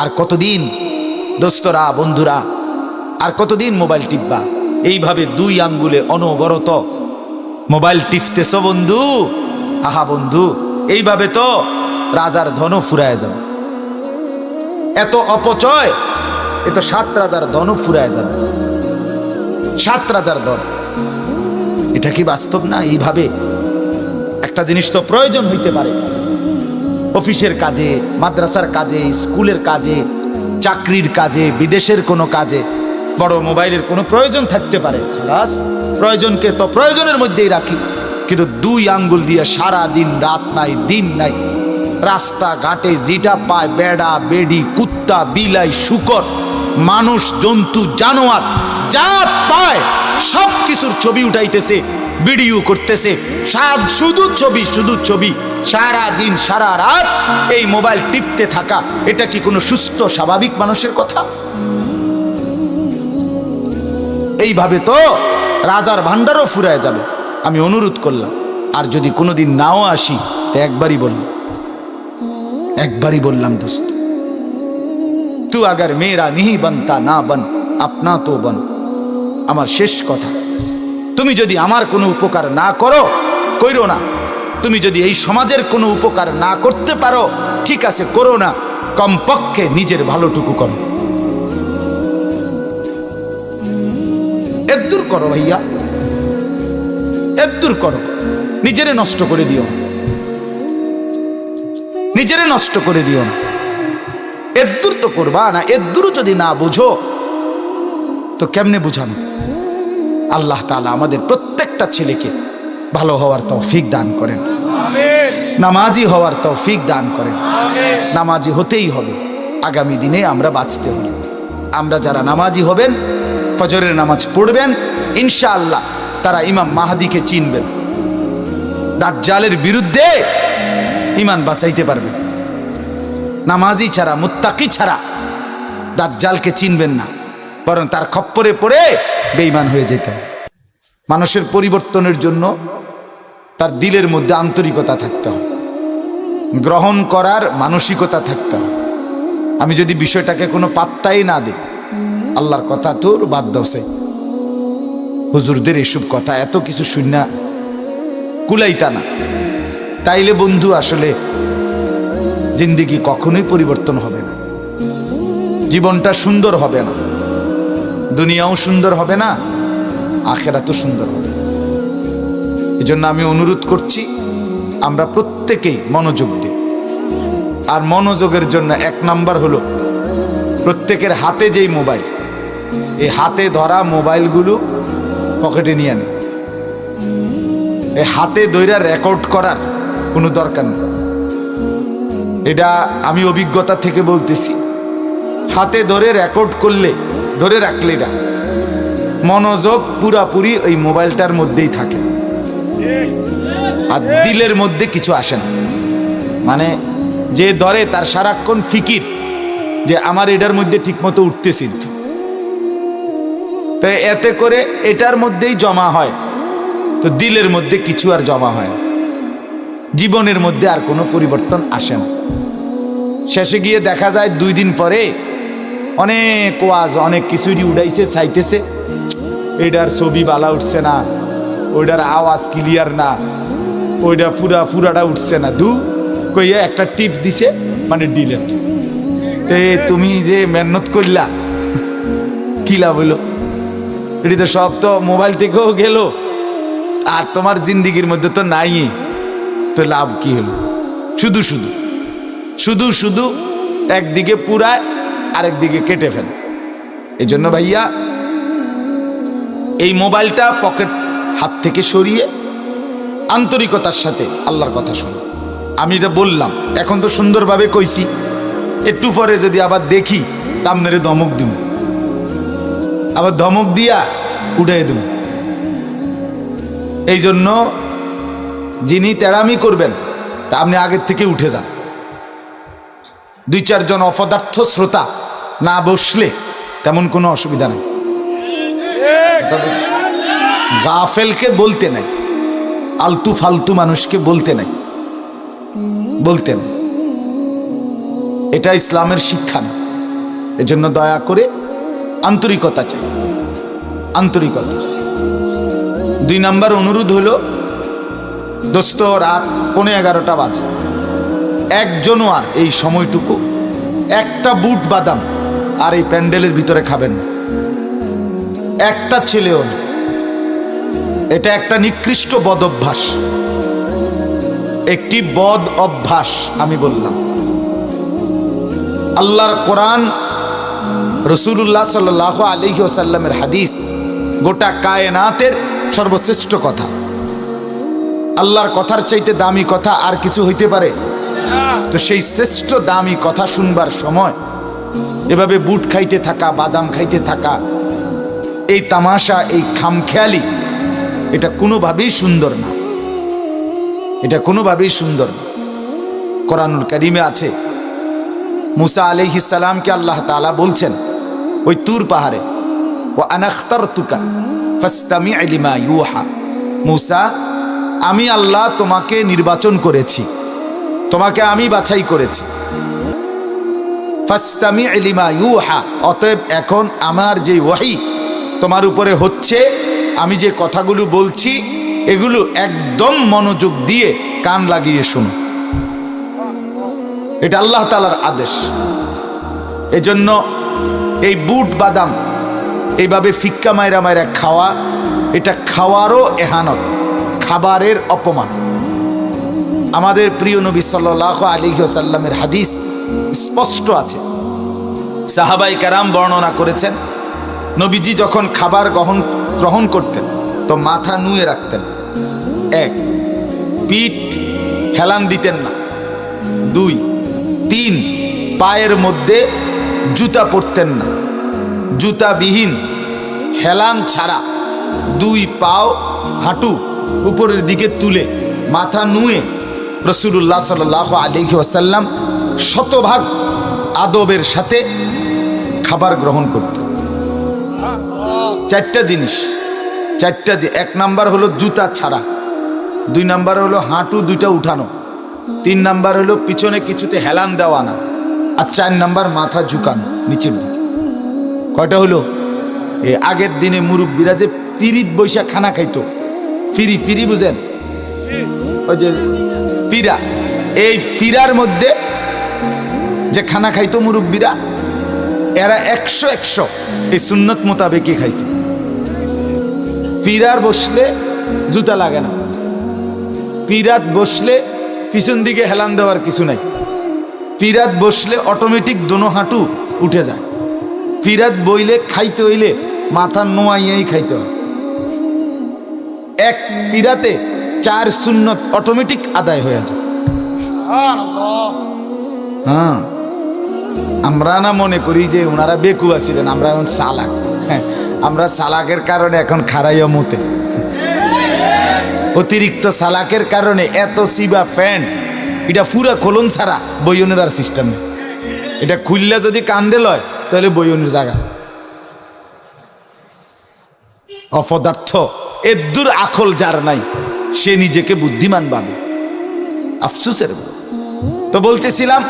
আর কতদিন দোস্তরা বন্ধুরা, আর কতদিন মোবাইল টিপবা? এইভাবে দুই আঙ্গুলে অনবরত মোবাইল টিপতেছ বন্ধু। আহা বন্ধু, এইভাবে তো রাজার ধনও ফুরায় যাবে। এত অপচয়, এ তো 7 রাজার ধনও ফুরায় যাবে। 7 রাজার ধন, এটা কি বাস্তব না? এইভাবে একটা জিনিস তো প্রয়োজন হইতে পারে, অফিসের কাজে, মাদ্রাসার কাজে, স্কুলের কাজে, চাকরির কাজে, বিদেশের কোনো কাজে বড় মোবাইলের কোনো প্রয়োজন থাকতে পারে। খালাস, প্রয়োজনকে তো প্রয়োজনের মধ্যেই রাখি। কিন্তু 2 আঙ্গুল দিয়ে সারা দিন, রাত নাই দিন নাই, রাস্তাঘাটে যেটা পায়, বেড়া বেডি, কুত্তা বিলাই, শুকর, মানুষ, জন্তু, জানোয়ার যা পায় সব কিছুর ছবি উঠাইতেছে, ভিডিও করতেছে। শুধু ছবি, শুধু ছবি, সারা দিন সারা রাত এই মোবাইল টিপতে থাকা, এটা কি কোনো সুস্থ স্বাভাবিক মানুষের কথা? এইভাবে তো রাজার ভান্ডারও ফুরায় যাবে। আমি অনুরোধ করলাম, আর যদি কোনোদিন নাও আসি তো একবারই বললাম দোস্ত, তু আগার মেরা নিহি বনতা না বন, আপনা তো বন। আমার শেষ কথা, তুমি যদি আমার কোনো উপকার না করো, কইরো না। তুমি যদি এই সমাজের কোনো উপকার না করতে পারো, ঠিক আছে, করো না, কমপক্ষে নিজের ভালোটুকু করো। এদ্দুর করো ভাইয়া, এদ্দুর করো। নিজেরে নষ্ট করে দিও না, নিজেরে নষ্ট করে দিও না। এদ্দুর তো করবা না। এদ্দুরও যদি না বুঝো তো কেমনে বুঝানো? আল্লাহ তাআলা আমাদের প্রত্যেকটা ছেলেকে ভালো হওয়ার তৌফিক দান করেন, নামাজি হওয়ার তৌফিক দান করেন। নামাজি হতেই হবে, আগামী দিনে আমরা বাঁচতে হবে। আমরা যারা নামাজি হবেন, ফজরের নামাজ পড়বেন, ইনশাআল্লাহ তারা ইমাম মাহদিকে চিনবেন। দাজ্জালের বিরুদ্ধে ঈমান বাঁচাইতে পারবেন। নামাজি ছাড়া, মুত্তাকি ছাড়া দাজ্জালকে চিনবেন না, বরং তার খপ্পরে পড়ে বেঈমান হয়ে যেতে হবে। মানুষের পরিবর্তনের জন্য তার দিলের মধ্যে আন্তরিকতা থাকতে হবে, গ্রহণ করার মানসিকতা থাকতে হবে। আমি যদি বিষয়টাকে কোনো পাত্তাই না দিই, আল্লাহর কথা তোর বাদ দাওছে, হুজুরদের এসব কথা এত কিছু শুননা কুলাইতা না, তাইলে বন্ধু আসলে জিন্দেগি কখনোই পরিবর্তন হবে না, জীবনটা সুন্দর হবে না, দুনিয়াও সুন্দর হবে না, আখিরাতও সুন্দর হবে। এজন্য আমি অনুরোধ করছি, আমরা প্রত্যেকেই মনোযোগ দিই। আর মনোযোগের জন্য 1 নাম্বার হলো, প্রত্যেকের হাতে যেই মোবাইল, এই হাতে ধরা মোবাইলগুলো পকেটে নিয়ে আনে। এই হাতে ধইরা রেকর্ড করার কোনো দরকার নেই। এটা আমি অভিজ্ঞতা থেকে বলতেছি। হাতে ধরে রেকর্ড করলে, ধরে রাখলে এটা মনোযোগ পুরাপুরি ওই মোবাইলটার মধ্যেই থাকে, আর দিলের মধ্যে কিছু আসে না। মানে যে ধরে তার সারাক্ষণ ফিকির যে আমার এটার মধ্যে ঠিক মতো উঠতেছি, তো এতে করে এটার মধ্যেই জমা হয়, তো দিলের মধ্যে কিছু আর জমা হয় না, জীবনের মধ্যে আর কোনো পরিবর্তন আসে না। শেষে গিয়ে দেখা যায় 2 দিন পরে অনেক ওয়াজ, অনেক কিছুই উড়াইছে, চাইতেছে, এটার ছবি বালা উঠছে না, ওইটার আওয়াজ ক্লিয়ার না, ওইটা ফুরাটা উঠছে না, কইয়া একটা টিপ দিছে, মানে ডিলেট। তে তুমি যে মেহনত করলা, কি লাভ হইলো? এটি তো সব তো মোবাইল থেকেও গেল, আর তোমার জিন্দিগির মধ্যে তো নাই, তো লাভ কি হলো? শুধু একদিকে পুরায়, আরেকদিকে কেটে ফেলে। এই জন্য ভাইয়া, এই মোবাইলটা পকেট হাত থেকে সরিয়ে আন্তরিকতার সাথে আল্লাহর কথা শোনো। আমি এটা বললাম, এখন তো সুন্দরভাবে কইছি, একটু পরে যদি আবার দেখি তামনেরে ধমক দিব, আবার ধমক দিয়া উঠাই দেব। এই জন্য যিনি তেড়ামি করবেন, তা আপনি আগের থেকে উঠে যান। 2-4 জন অপদার্থ শ্রোতা না বসলে তেমন কোনো অসুবিধা নেই। গাফেলকে বলতে নাই, আলতু ফালতু মানুষকে বলতে নাই। এটা ইসলামের শিক্ষা না। এজন্য দয়া করে আন্তরিকতা চাই, আন্তরিকতা। 2 নাম্বার অনুরোধ হলো, দোস্ত রাত 11:15 বাজে, একজনও আর এই সময়টুকু একটা বুট বাদাম আর এই প্যান্ডেলের ভিতরে খাবেন না, একটা ছেলেও না। এটা একটা নিকৃষ্ট বদ অভ্যাস, একটি বদ অভ্যাস। আমি বললাম আল্লাহর কোরআন, রাসূলুল্লাহ সাল্লাল্লাহু আলাইহি ওয়াসাল্লামের হাদিস গোটা কায়নাতের সর্বশ্রেষ্ঠ কথা। আল্লাহর কথার চাইতে দামি কথা আর কিছু হইতে পারে? তো সেই শ্রেষ্ঠ দামি কথা শুনবার সময় এভাবে বুট খাইতে থাকা, বাদাম খাইতে থাকা, এই তামাশা, এই খামখেয়ালি, এটা কোনোভাবেই সুন্দর না, এটা কোনোভাবেই সুন্দর না। কোরআনুল কারীমে আছে, মুসা আলাইহিস সালামকে আল্লাহ তাআলা বলছেন ওই তুর পাহাড়ে, ওয়া আনা আখতারতুকা ফাসতামি' লিমা ইউহা, মুসা আমি আল্লাহ তোমাকে নির্বাচন করেছি, তোমাকে আমি বাছাই করেছি। ফাসতামি' লিমা ইউহা, অতএব এখন আমার যে ওহী তোমার উপরে হচ্ছে, আমি যে কথাগুলো বলছি এগুলো একদম মনোযোগ দিয়ে কান লাগিয়ে শোনো। এটা আল্লাহ তাআলার আদেশ। এজন্য এই বুট বাদাম এইভাবে ফিক্কা মাইরা মাইরা খাওয়া, এটা খাওয়ারও এহানত, খাবারের অপমান। আমাদের প্রিয় নবী সাল্লাল্লাহু আলাইহি ওয়াসাল্লামের হাদিস স্পষ্ট আছে, সাহাবায়ে কেরাম বর্ণনা করেছেন, নবীজি যখন খাবার গ্রহণ করতেন তো মাথা নুয়ে রাখতেন। 1, পিঠ হেলান দিতেন না। 2, 3, পায়ের মধ্যে জুতা পরতেন না, জুতাবিহীন হেলান ছাড়া 2 পাও হাঁটু উপরের দিকে তুলে মাথা নুয়ে রাসূলুল্লাহ সাল্লাল্লাহু আলাইহি ওয়াসাল্লাম শতভাগ আদবের সাথে খাবার গ্রহণ করতেন। 4টা জিনিস, 4টা, যে 1 নাম্বার হলো জুতা ছাড়া, 2 নাম্বার হলো হাঁটু 2টা উঠানো, 3 নাম্বার হলো পিছনে কিছুতে হেলান দেওয়া না, আর 4 নাম্বার মাথা ঝুঁকানো নিচের দিকে। কয়টা হলো? আগের দিনে মুরব্বীরা যে পিরিত বৈশা খানা খাইতো, ফিরি বুঝেন, ওই যে পিরা, এই পিরার মধ্যে যে খানা খাইতো মুরব্বীরা, এরা 100 এই সুন্নত মোতাবেকই খাইতো। পিরার বসলে জুতা লাগে না, পিরাত বসলে পিছন দিকে হেলান দেওয়ার কিছু নাই, পিরাত বসলে অটোমেটিক দোনো হাঁটু উঠে যায়। পিরাত বইলে খাইতে হইলে মাথা নোয়াইয়াই খাইতে হয়। 1 পিরাতে 4 সুন্নত অটোমেটিক আদায় হয়ে যায়। হ্যাঁ, আমরা না মনে করি যে ওনারা বেকুয়া ছিলেন, আমরা এখন চালাক। হ্যাঁ, আমরা চালাকের কারণে এখন খারাইয়া মতে, অতিরিক্ত চালাকের কারণে এত সিবা ফ্যান, এটা পুরা খোলন ছাড়া বইনের আর সিস্টেম নেই। এটা খুললে যদি কান্দে লয় তাহলে বইনের জায়গা। অপদার্থ, এদ্দুর আকল যার নাই সে নিজেকে বুদ্ধিমান ভাবে, আফসোসের। তো বলতেছিলাম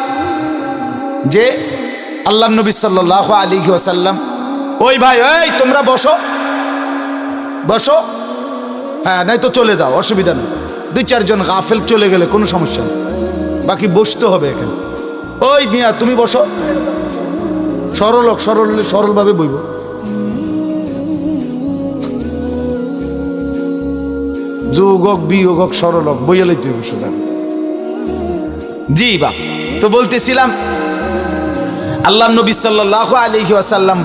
যে আল্লাহ নবী সাল্লাল্লাহু আলাইহি ওয়াসাল্লাম, ওই ভাই, এই তোমরা বসো বসো, হ্যাঁ নাই তো চলে যাও, অসুবিধা নেই। 2-4 জন গাফেল চলে গেলে কোনো সমস্যা নেই, বাকি বসতে হবে এখানে। ওই মিয়া তুমি বসো, সরল হোক, সরল হলে সরলভাবে বইব। যোগ হোক বিয়োগ হোক সরল হোক বইয়ালেই তুই সোজা। জি বাপ, তো বলতেছিলাম আল্লাহ নবী সাল্লাল্লাহু আলাইহি ওয়াসাল্লাম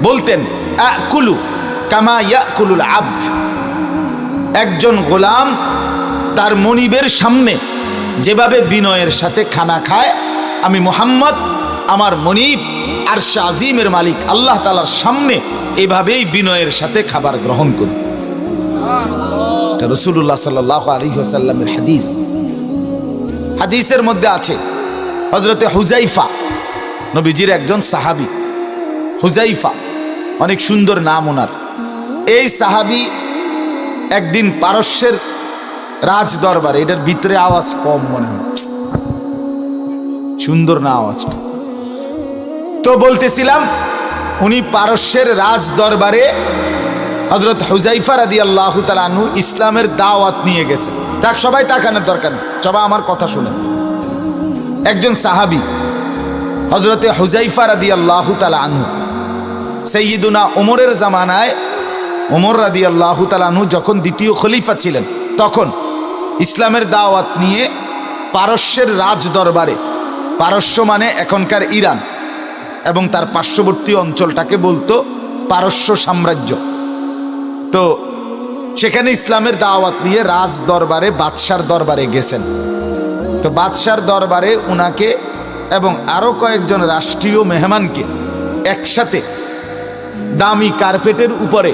বলতেন আকুলু কামা ইয়াকুলুল আবদ, একজন গোলাম তার মনিবের সামনে যেভাবে বিনয়ের সাথে খানা খায়, আমি মুহাম্মদ আমার মনিব আরশে আজিমের মালিক আল্লাহ তাআলার সামনে এভাবেই বিনয়ের সাথে খাবার গ্রহণ করি। এটা রাসূলুল্লাহ সাল্লাল্লাহু আলাইহি ওয়াসাল্লামের হাদিস। হাদিসের মধ্যে আছে হযরতে হুযাইফা, নবীজির একজন সাহাবী, হুযাইফা, অনেক সুন্দর নাম ওনার। এই সাহাবী একদিন পারস্যের রাজ দরবারে, এটার ভিতরে আওয়াজ কম মনে হয়, সুন্দর না আওয়াজটা। তো বলতেছিলাম উনি পারস্যের রাজ দরবারে হযরত হুযায়ফা রাদিয়াল্লাহু তাআলা আনহু ইসলামের দাওয়াত নিয়ে গেছে। তাক সবাই তাকানোর দরকার নেই, সবাই আমার কথা শুনেন। একজন সাহাবী হযরতে হুযায়ফা রাদিয়াল্লাহু তাআলা আনহু সাইয়্যিদুনা ওমরের জামানায়, ওমর রাদিয়াল্লাহু তাআলা আনহু যখন দ্বিতীয় খলিফা ছিলেন, তখন ইসলামের দাওয়াত নিয়ে পারস্যের রাজ দরবারে, পারস্য মানে এখনকার ইরান এবং তার পার্শ্ববর্তী অঞ্চলটাকে বলতো পারস্য সাম্রাজ্য, তো সেখানে ইসলামের দাওয়াত নিয়ে রাজ দরবারে বাদশার দরবারে গেছেন। তো বাদশার দরবারে উনাকে এবং আরো কয়েকজন রাষ্ট্রীয় মেহমানকে একসাথে দামি কার্পেটের উপরে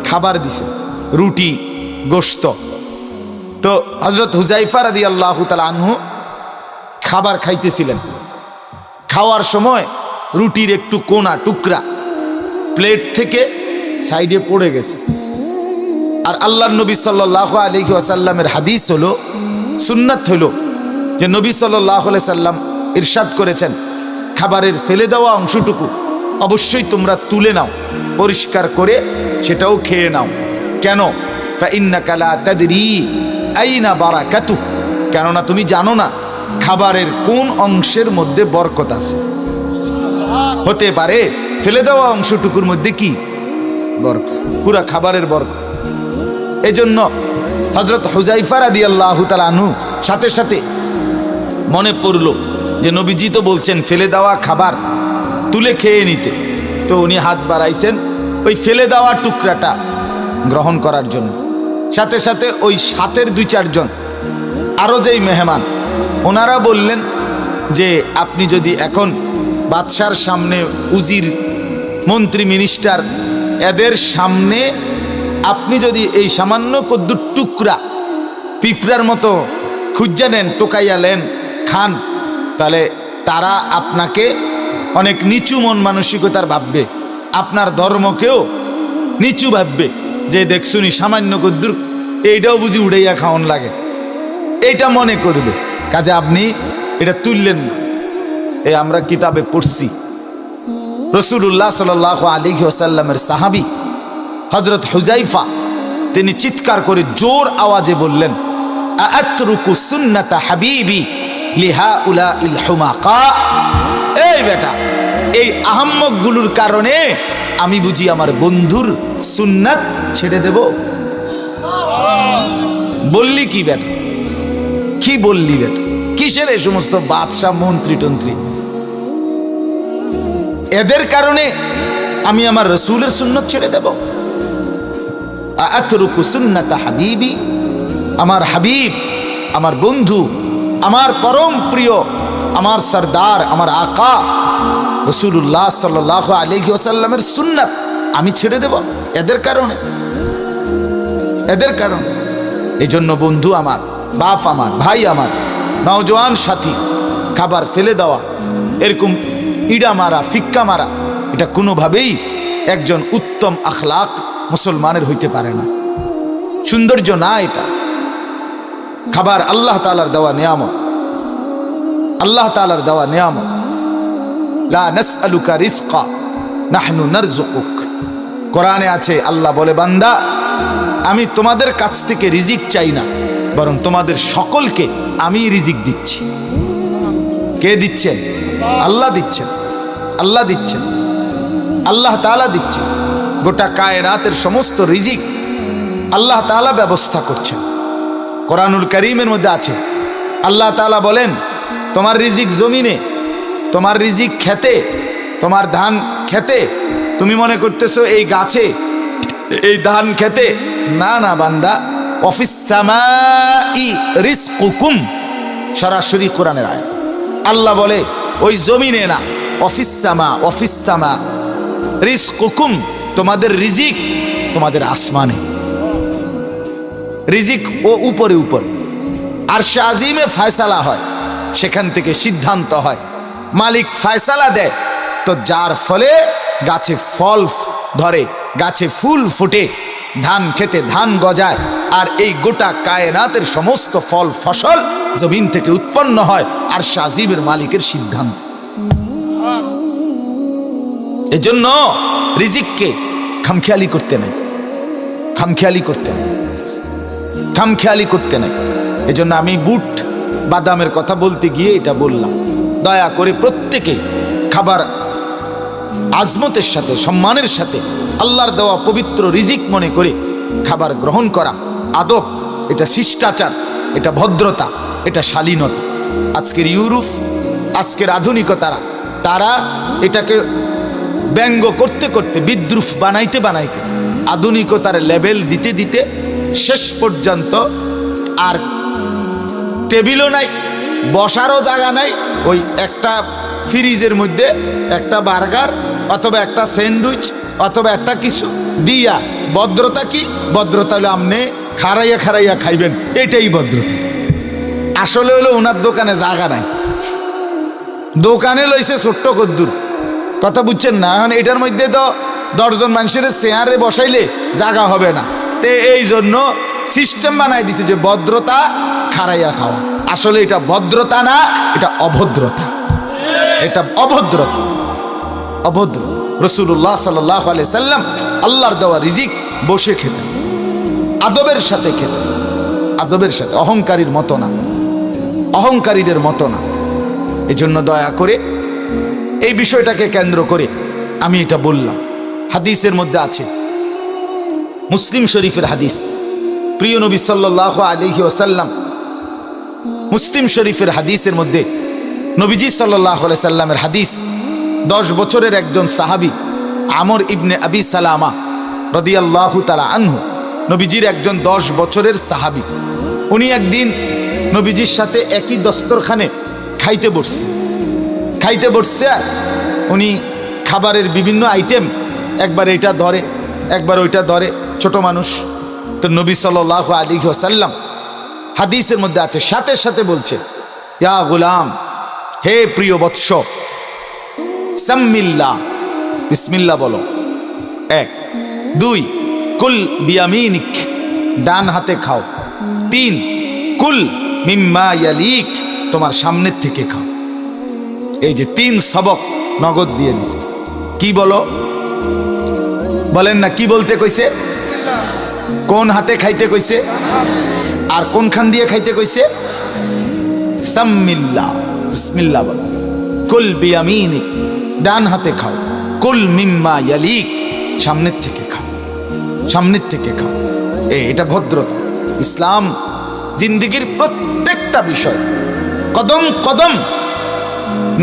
খাবার দিছে, রুটি গোশত। তো হযরত হুযায়ফা রাদিয়াল্লাহু তাআলা আনহু খাবার খাইতেছিলেন। খাওয়ার সময় রুটির একটু কোনা টুকরা প্লেট থেকে সাইডে পড়ে গেছে। আর আল্লাহর নবী সাল্লাল্লাহু আলাইহি ওয়াসাল্লামের হাদিস হলো, সুন্নাত হলো যে নবী সাল্লাল্লাহু আলাইহি সাল্লাম ইরশাদ করেছেন, খাবারের ফেলে দেওয়া অংশটুকু অবশ্যই তোমরা তুলে নাও, পরিষ্কার করে সেটাও খেয়ে নাও। কেন? ফাইন্নাকা লা তাদরি আইনা বারাকাতুহু, কেননা তুমি জানো না খাবারের কোন অংশের মধ্যে বরকত আছে। হতে পারে ফেলে দেওয়া অংশটুকুর মধ্যে কি বরকত, পুরা খাবারের বরকত। এজন্য হযরত হুযায়ফা রাদিয়াল্লাহু তাআলা আনহু সাথে সাথে মনে পড়ল যে নবীজি তো বলছেন ফেলে দেওয়া খাবার তুলে খেয়ে নিতে, তো উনি হাত বাড়াইছেন ওই ফেলে দেওয়া টুকরাটা গ্রহণ করার জন্য। সাথে সাথে ওই সাথের 2-4 জন আরো যেই মেহমান, ওনারা বললেন যে আপনি যদি এখন বাদশার সামনে, উজির, মন্ত্রী, মিনিস্টার, এদের সামনে আপনি যদি এই সামান্য কদ্দুর টুকরা পিঁপড়ার মতো খুঁজে নেন, টোকাইয়া নেন, খান, তাহলে তারা আপনাকে অনেক নিচু মন মানসিকতার ভাববে, আপনার ধর্মকেও নিচু ভাববে, যে দেখছুনি সামান্য কদ্দুর এইটাও বুঝি উড়াইয়া খাওয়ান লাগে, এইটা মনে করবে। কাজে আপনি এটা তুললেন না। এই আমরা কিতাবে পড়ছি রাসূলুল্লাহ সাল্লাল্লাহু আলাইহি ওয়াসাল্লামের সাহাবী হযরত হুযায়ফা তিনি চিৎকার করে জোর আওয়াজে বললেন, আআতরুকু সুন্নাতা হাবিবি লিহাউলাইল হুমাকা, এই বেটা, এই আহাম্মকগুলোর কারণে আমি বুঝি আমার বন্ধুর সুন্নাত ছেড়ে দেব? বললি কি বেটা, কি বললি বেটা, কিসের এই সমস্ত বাদশা মন্ত্রী টন্ত্রী, এদের কারণে আমি আমার রাসূলের সুন্নাত ছেড়ে দেব? আতরুকু সুন্নাতা হাবিবি, আমার হাবিব, আমার বন্ধু, আমার পরম প্রিয়, আমার সরদার, আমার আকা রাসূলুল্লাহ সাল্লাল্লাহু আলাইহি ওয়াসাল্লামের সুন্নাত আমি ছেড়ে দেব এদের কারণে? এদের কারণে। এই জন্য বন্ধু আমার, বাপ আমার, ভাই আমার, নওজোয়ান সাথী, খাবার ফেলে দেওয়া, এরকম ইডা মারা, ফিক্কা মারা, এটা কোনোভাবেই একজন উত্তম আখলাক মুসলমানের হইতে পারে না, সৌন্দর্য না এটা। খাবার আল্লাহ তাআলার দেওয়া নিয়ামত, আল্লাহ তাআলার দেওয়া নিয়ামত। লা নাসআলুকা রিজকা নাহনু নারযুকুক, কোরআনে আছে, আল্লাহ বলে, বান্দা আমি তোমাদের কাছ থেকে রিজিক চাই না, বরং তোমাদের সকলকে আমি রিজিক দিচ্ছি। কে দিচ্ছেন? আল্লাহ দিচ্ছেন, আল্লাহ দিচ্ছেন, আল্লাহ তাআলা দিচ্ছেন। গোটা কায়নাতের সমস্ত রিজিক আল্লাহ তাআলা ব্যবস্থা করছেন। কোরআনুল কারীমের মধ্যে আছে, আল্লাহ তাআলা বলেন, তোমার রিজিক জমিনে, তোমার রিজিক খেতে, তোমার ধান খেতে। তুমি মনে করতেছো এই গাছে, এই ধান খেতে, না না বান্দা, অফিস সামাই রিজকুকুম, সরাসরি কোরআনের আয়াত। আল্লাহ বলে ওই জমিনে না, অফিস সামা, অফিস সামা রিজকুকুম, তোমাদের রিজিক তোমাদের আসমানে। রিজিক ও উপরে উপরে আরশে আজিমে ফয়সালা হয়, সেখান থেকে সিদ্ধান্ত হয়, মালিক ফয়সালা দেয়। তো যার ফলে গাছে ফল ধরে, গাছে ফুল ফুটে, ধান খেতে ধান গজায়, আর এই গোটা কায়নাতের সমস্ত ফল ফসল জমিন থেকে উৎপন্ন হয় আরশে আজিমের মালিকের সিদ্ধান্ত। এজন্য রিজিককে খামখেয়ালি করতে নাই, খামখেয়ালি করতে নাই, খামখেয়ালি করতে নাই। এজন্য আমি বুট বাদামের কথা বলতে গিয়ে এটা বললাম। দয়া করে প্রত্যেকে খাবার আজমতের সাথে, সম্মানের সাথে, আল্লাহর দেওয়া পবিত্র রিজিক মনে করে খাবার গ্রহণ করা আদব, এটা শিষ্টাচার, এটা ভদ্রতা, এটা শালীনতা। আজকের ইউরোপ, আজকের আধুনিকতারা, তারা এটাকে ব্যঙ্গ করতে করতে, বিদ্রুপ বানাইতে বানাইতে, আধুনিকতার লেভেল দিতে দিতে শেষ পর্যন্ত আর টেবিলও নাই, বসারও জায়গা নাই। ওই একটা ফ্রিজের মধ্যে একটা বার্গার অথবা একটা স্যান্ডউইচ অথবা একটা কিছু দিয়া, ভদ্রতা কি? ভদ্রতা হলো আপনি খাড়াইয়া খাড়াইয়া খাইবেন, এটাই ভদ্রতা। আসলে হলো ওনার দোকানে জায়গা নাই, দোকানে লইছে ছোট্ট কদ্দুর, কথা বুঝছেন না? এখন এটার মধ্যে তো 10 জন মানুষের চেয়ারে বসাইলে জায়গা হবে না, তে এই জন্য সিস্টেম বানাই দিছে যে ভদ্রতা খাড়াইয়া খাওয়া। আসলে এটা ভদ্রতা না, এটা অভদ্রতা, এটা অভদ্রতা, অভদ্র। রাসূলুল্লাহ সাল্লাল্লাহু আলাইহি সাল্লাম আল্লাহর দেওয়া রিজিক বসে খেতেন, আদবের সাথে খেতেন, আদবের সাথে, অহংকারীর মতো না, অহংকারীদের মতো না। এজন্য দয়া করে এই বিষয়টাকে কেন্দ্র করে আমি এটা বললাম। হাদিসের মধ্যে আছে, মুসলিম শরীফের হাদিস, প্রিয় নবী সাল্লাল্লাহু আলাইহি ওয়াসাল্লাম মুসলিম শরীফের হাদিসের মধ্যে নবীজি সাল্লাল্লাহু আলাইহি সাল্লামের হাদিস, 10 বছরের একজন সাহাবী আমর ইবনে আবি সালামা রাদিয়াল্লাহু তাআলা আনহু, নবীজির একজন 10 বছরের সাহাবী, উনি একদিন নবীজির সাথে একই দস্তরখানে খাইতে বসছে। আর উনি খাবারের বিভিন্ন আইটেম একবার এটা ধরে, একবার ওইটা ধরে, ছোট মানুষ। তো নবী সাল্লাল্লাহু আলাইহি ওয়াসাল্লাম হাদিসের মধ্যে আছে, সাথে সাথে বলছে, ইয়া গুলাম, হে প্রিয় বৎস, সাম্মিল্লাহ, বিসমিল্লাহ বলো। 1, 2, কুল বিয়ামিনিক, ডান হাতে খাও। 3, কুল মিম্মা ইয়ালিক, তোমার সামনের থেকে খাও। এই যে 3 সবক নগদ দিয়ে দিছে। কি বলো, বলেন না, কি বলতে কইছে? কোন হাতে খাইতে কইছে? আর কোনখান দিয়ে খাইতে কইছে? সাম্মিল্লাহ, বিসমিল্লাহ বলো। কুল বিয়ামিনিক, ডান হাতে খাও। কুল মিম্মা ইয়ালিক, সামনের থেকে খাও, সামনের থেকে খাও। এটা ভদ্রতা। ইসলাম জিন্দেগির প্রত্যেকটা বিষয় কদম কদম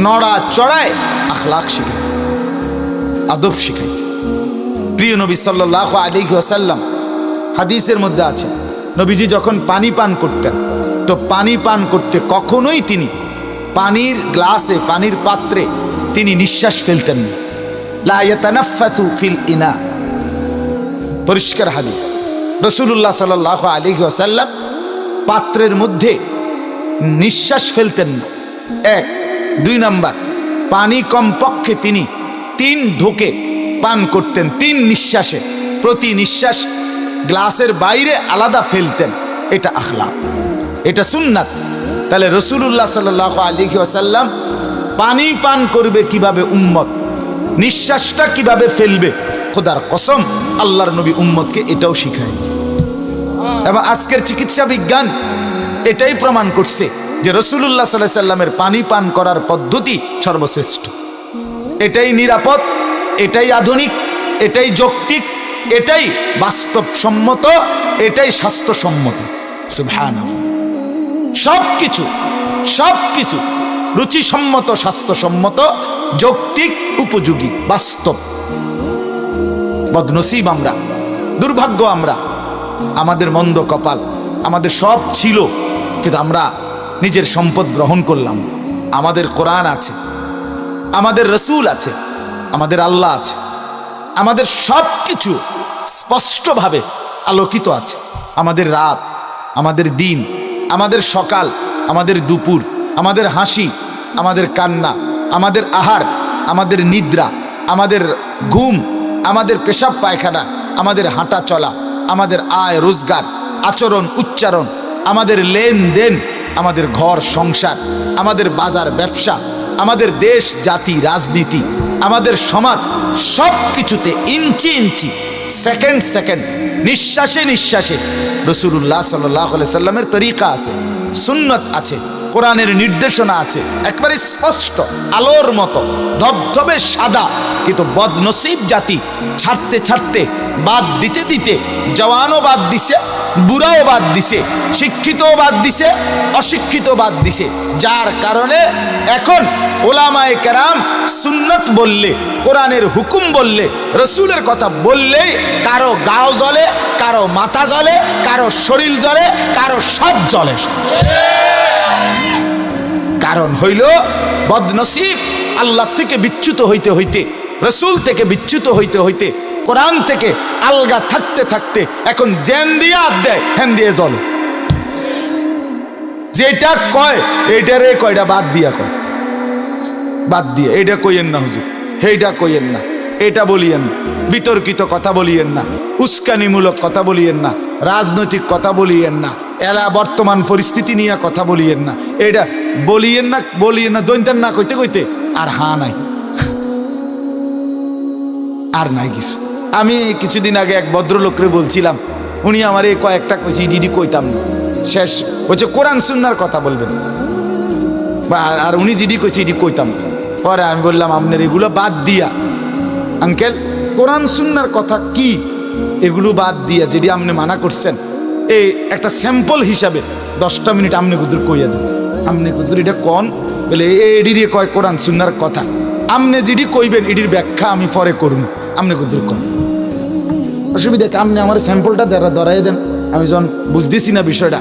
নড়া চড়ায় আখলাক শিখাইছে, আদব শিখাইছে। প্রিয় নবী সাল্লাল্লাহু আলাইহি ওয়াসাল্লাম হাদিসের মধ্যে আছে, নবীজি যখন পানি পান করতেন, তো পানি পান করতে কখনোই তিনি পানির গ্লাসে, পানির পাত্রে তিনি নিঃশ্বাস ফেলতেন না। লা ইয়াতানাফফাসু ফিল ইনা, পরিষ্কার হাদিস। রাসূলুল্লাহ সাল্লাল্লাহু আলাইহি ওয়াসাল্লাম পাত্রের মধ্যে নিঃশ্বাস ফেলতেন না। 1, 2 নাম্বার, পানি কমপক্ষে তিনি 3 ঢোকে পান করতেন, 3 নিঃশ্বাসে, প্রতি নিঃশ্বাস গ্লাসের বাইরে আলাদা ফেলতেন। এটা আখলাক, এটা সুন্নাত। তাহলে রাসূলুল্লাহ সাল্লাল্লাহু আলাইহি ওয়াসাল্লাম পানি পান করবে কিভাবে উম্মত, নিঃশ্বাসটা কিভাবে ফেলবে, খোদার কসম আল্লাহর নবী উম্মতকে এটাও শিখায় দিয়েছে। এবং আজকের চিকিৎসা বিজ্ঞান এটাই প্রমাণ করছে যে রাসূলুল্লাহ সাল্লাল্লাহু আলাইহি ওয়াসাল্লামের পানি পান করার পদ্ধতি সর্বশ্রেষ্ঠ। এটাই নিরাপদ, এটাই আধুনিক, এটাই যৌক্তিক, এটাই বাস্তবসম্মত, এটাই স্বাস্থ্যসম্মত। সুবহানাল্লাহ। সবকিছু সবকিছু রুচিসম্মত, স্বাস্থ্যসম্মত, যৌক্তিক, উপযোগী, বাস্তব। বদনসিব আমরা, দুর্ভাগ্য আমরা, আমাদের মন্দ কপাল, আমাদের সব ছিল কিন্তু আমরা নিজের সম্পদ গ্রহণ করলাম। আমাদের কোরআন আছে, আমাদের রসুল আছে, আমাদের আল্লাহ আছে, আমাদের সব কিছু স্পষ্টভাবে আলোকিত আছে। আমাদের রাত, আমাদের দিন, আমাদের সকাল, আমাদের দুপুর, আমাদের হাসি, আমাদের কান্না, আমাদের আহার, আমাদের নিদ্রা, আমাদের ঘুম, আমাদের পেশাব পায়খানা, আমাদের হাঁটা চলা, আমাদের আয় রোজগার, আচরণ উচ্চারণ, আমাদের লেনদেন, আমাদের ঘর সংসার, আমাদের বাজার ব্যবসা, আমাদের দেশ জাতি রাজনীতি আমাদের সমাজ সব কিছুতে ইঞ্চি ইঞ্চি সেকেন্ড সেকেন্ড নিঃশ্বাসে নিঃশ্বাসে রাসূলুল্লাহ সাল্লাল্লাহু আলাইহি সাল্লামের তরিকা আছে, সুন্নত আছে, কোরআনের নির্দেশনা আছে, একবারে স্পষ্ট আলোর মতো ধবধবে সাদা। কিন্তু বদনসিব জাতি ছাড়তে ছাড়তে বাদ দিতে দিতে জওয়ানও বাদ দিছে, বুড়াও বাদ দিছে, শিক্ষিতও বাদ দিছে, অশিক্ষিত বাদ দিছে। যার কারণে এখন ওলামায়ে কেরাম সুন্নত বললে, কোরআনের হুকুম বললে, রসুলের কথা বললেই কারো গাও জ্বলে, কারো মাথা জ্বলে, কারো শরীর জ্বলে, কারো সব জ্বলে। কারণ হইল বদনসিব আল্লাহ থেকে বিচ্যুত হইতে হইতে, রসুল থেকে বিচ্যুত হইতে হইতে, কোরআন থেকে আলগা থাকতে থাকতে এখন জেন দিয়ে হাত দেয়, হ্যান দিয়ে জ্বলে। যেটা কয় এইটারে কয়টা বাদ দিয়া কয়, বাদ দিয়ে এটা কইয়েন না হুজুর, সেইটা কইয়েন না, এটা বলিয়েন না, বিতর্কিত কথা বলিয়েন না, উস্কানিমূলক কথা বলিয়েন না, রাজনৈতিক কথা বলিয়েন না, বর্তমান পরিস্থিতি নিয়ে কথা বলিয়েন না, এটা বলিয়েন না দৈন্তান না কইতে কইতে আর নাই, আর নাই কিছু। আমি কিছুদিন আগে এক ভদ্রলোকরে বলছিলাম, উনি আমার এই কয়েকটা কইছি ইডি কইতাম না, শেষ বলছে কোরআন সুন্নাহর কথা বলবেন, আর উনি জিডি কইছে ইডি কইতাম। পরে আমি বললাম আপনার এগুলো বাদ দিয়া আঙ্কেল কোরআন সুন্নাহর কথা কি, এগুলো বাদ দিয়া যেটি আপনি মানা করছেন এই একটা স্যাম্পল হিসাবে 10টা মিনিট আপনি গুদুর কইয়া দেন, আপনি গুদুর এটা কন বলে এডিরে কয় কোরআন সুন্নাহর কথা, আপনি যেটি কইবেন এটির ব্যাখ্যা আমি পরে করুন, আপনি গুদুর কন, অসুবিধা কি? আপনি আমার স্যাম্পলটা ধরাই দেন, আমি যখন বুঝতেছি না বিষয়টা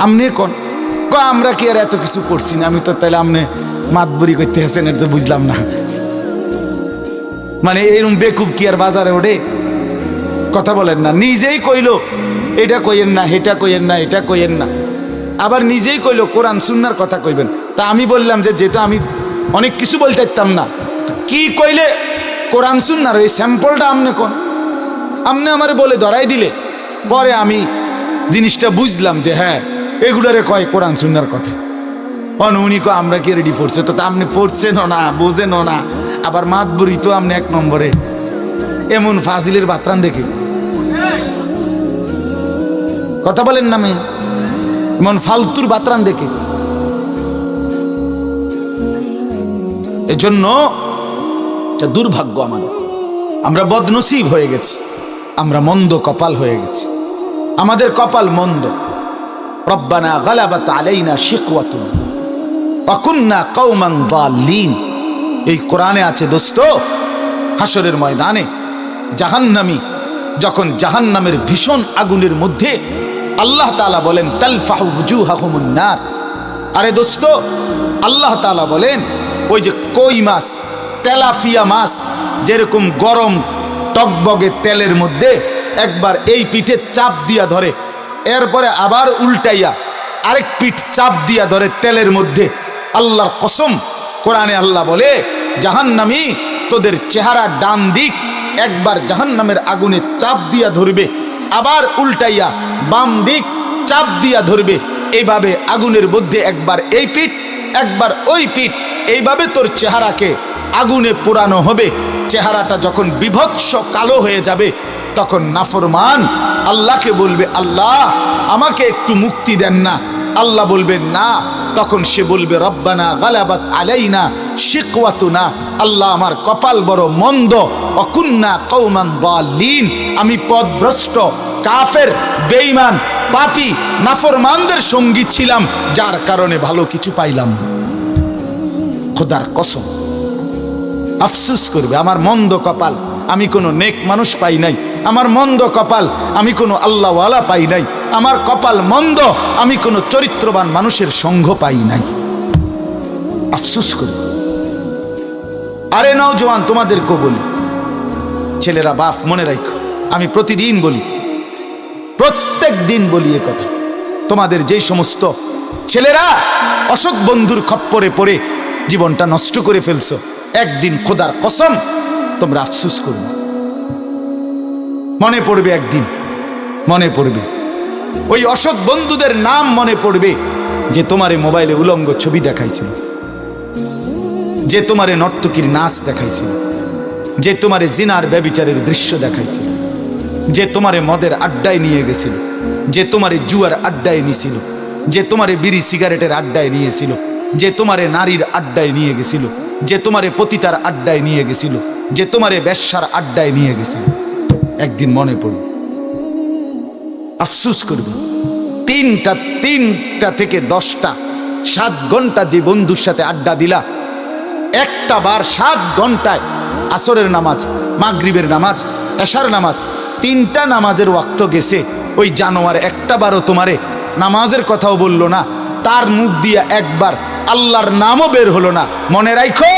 আপনি কন। আমরা কি আর এত কিছু করছি না, আমি তো তাহলে আপনি মাতবুরি করতে আছেন এটা তো বুঝলাম না। মানে এরকম বেকুব কি আর বাজারে ওঠে? কথা বলেন না, নিজেই কইলো এটা কইয়েন না, এটা কইয়েন না, এটা কইয়েন না, আবার নিজেই কইলো কোরআন সুন্নাহর কথা কইবেন। তা আমি বললাম যে যেহেতু আমি অনেক কিছু বলতে পারতাম না, কি কইলে কোরআন সুন্নাহর এই স্যাম্পলটা আপনি কোন, আপনি আমারে বলে ধরাই দিলে পরে আমি জিনিসটা বুঝলাম যে হ্যাঁ এগুলারে কয় কোরআন সুন্নাহর কথা। উনি কো আমরা কি রেডি পড়ছে, তো আপনি পড়ছেনও না, বোঝেনও না, আবার মাতবুরি তো আপনি এক নম্বরে, এমন ফাজিলের বাতরান দেখে কথা বলেন না, মেয়ে এমন ফালতুর বাতরান দেখে। এজন্য এটা দুর্ভাগ্য আমাদের, আমরা বদনসিব হয়ে গেছি, আমরা মন্দ কপাল হয়ে গেছি, আমাদের কপাল মন্দ। রব্বানা গালাবাত আলাইনা শিকওয়াতুনা ওয়া কুননা কওমান যাল্লিন, এই কোরআনে আছে দোস্ত। হাসরের ময়দানে জাহান্নামী যখন জাহান্নামের ভীষণ আগুনের মধ্যে আল্লাহ তাআলা বলেন তালফাহু ওয়ুজুহাহুমুন নার, আরে দোস্ত আল্লাহ তাআলা বলেন ওই যে কই মাছ, তেলাপিয়া মাছ যেরকম গরম টকবগে তেলের মধ্যে একবার এই পিঠে চাপ দিয়া ধরে, এরপরে আবার উল্টাইয়া আরেক পিঠ চাপ দিয়া ধরে তেলের মধ্যে, আল্লাহর কসম কোরআনে আল্লাহ বলে জাহান্নামী তোদের চেহারা ডান দিক একবার জাহান্নামের আগুনে চাপ দিয়া ধরবে, আবার উল্টাইয়া বাম দিক চাপ দিয়া ধরবে, এইভাবে আগুনের মধ্যে একবার এই পিঠ একবার ওই পিঠ, এইভাবে তোর চেহারাকে আগুনে পোড়ানো হবে। চেহারাটা যখন বিভৎস কালো হয়ে যাবে তখন নাফরমান আল্লাহকে বলবে আল্লাহ আমাকে একটু মুক্তি দেন না, আল্লাহ বলবেন না, তখন সে বলবে রব্বানা গালাবাত আলাইনা শিকওয়াতুনা, আল্লাহ আমার কপাল বড় মন্দ, ওয়া কুননা কওমান যাল্লিন, আমি পথভ্রষ্ট কাফের বেঈমান পাপী নাফরমানদের সঙ্গী ছিলাম, যার কারণে ভালো কিছু পাইলাম না। খোদার কসম আফসোস করবে আমার মন্দ কপাল, আমি কোনো নেক মানুষ পাই নাই, আমার মন্দ কপাল আমি কোনো আল্লাহওয়ালা পাই নাই, আমার কপাল মন্দ আমি কোনো চরিত্রবান মানুষের সঙ্গ পাই নাই, আফসোস করি। আরে নওজওয়ান তোমাদেরকেও বলি, ছেলেরা বাপ মনে রাখো, আমি প্রতিদিন বলি, প্রত্যেক দিন বলি এ কথা, তোমাদের যেই সমস্ত ছেলেরা অসৎ বন্ধুর খপ্পরে পড়ে জীবনটা নষ্ট করে ফেলছো, একদিন খোদার কসম তোমরা আফসোস করবে, মনে পড়বে, একদিন মনে পড়বে, ওই অসৎ বন্ধুদের নাম মনে পড়বে যে তোমার মোবাইলে উলঙ্গ ছবি দেখাইছিল, যে তোমারে নর্তকীর নাচ দেখাইছিল, যে তোমারে জিনার ব্যভিচারের দৃশ্য দেখাইছিল, যে তোমারে মদের আড্ডায় নিয়ে গেছিল, যে তোমারে জুয়ার আড্ডায় নিয়েছিল, যে তোমারে বিড়ি সিগারেটের আড্ডায় নিয়েছিল, যে তোমারে নারীর আড্ডায় নিয়ে গেছিল, যে তোমারে পতিতার আড্ডায় নিয়ে গেছিল, যে তোমারে বেশ্যার আড্ডায় নিয়ে গেছিল, একদিন মনে পড়বে, আফসোস করবে। তিনটা থেকে 10টা 7 ঘন্টা যে বন্ধুর সাথে আড্ডা দিলা, একটা বার 7 ঘন্টায় আসরের নামাজ, মাগরিবের নামাজ, এশার নামাজ, 3টা নামাজের ওয়াক্ত গেছে, ওই জানোয়ার একটা বারও তোমারে নামাজের কথাও বললো না, তার মুখ দিয়ে একবার আল্লাহর নামও বের হলো না। মনে রাখো,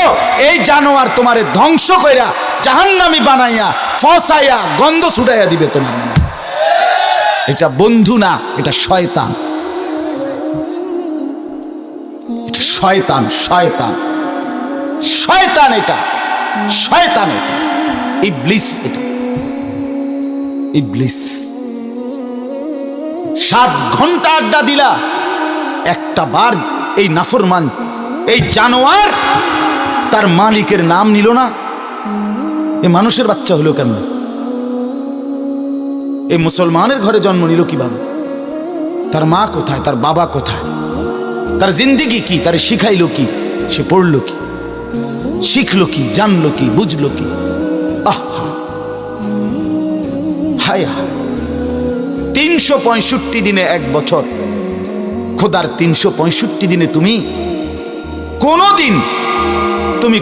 এই জানোয়ার তোমারে ধ্বংস কইরা জাহান্নামী বানাইয়া ফসাইয়া গন্ধ ছুটাইয়া দিবে তোমার মনে। এটা বন্ধু না, এটা শয়তান, এটা শয়তান, শয়তান, শয়তান, এটা শয়তান, এটা ইবলিস, এটা ইবলিস। 7 ঘন্টা আড্ডা দিলা, একটা বার এই নাফরমান, এই জানোয়ার তার মালিকের নাম নিল না। এ মানুষের বাচ্চা হলো কেমন? এই মুসলমানের ঘরে জন্ম নিল কিভাবে? তার মা কোথায়? তার বাবা কোথায়? তার জিন্দিগি কি? তার শিখাইলো কি? সে পড়লো কি? শিখলো কি? জানলো কি? বুঝলো কি? আহা, হায় হায়। 365 দিনে 1 বছর, খোদার 365 দিনে তুমি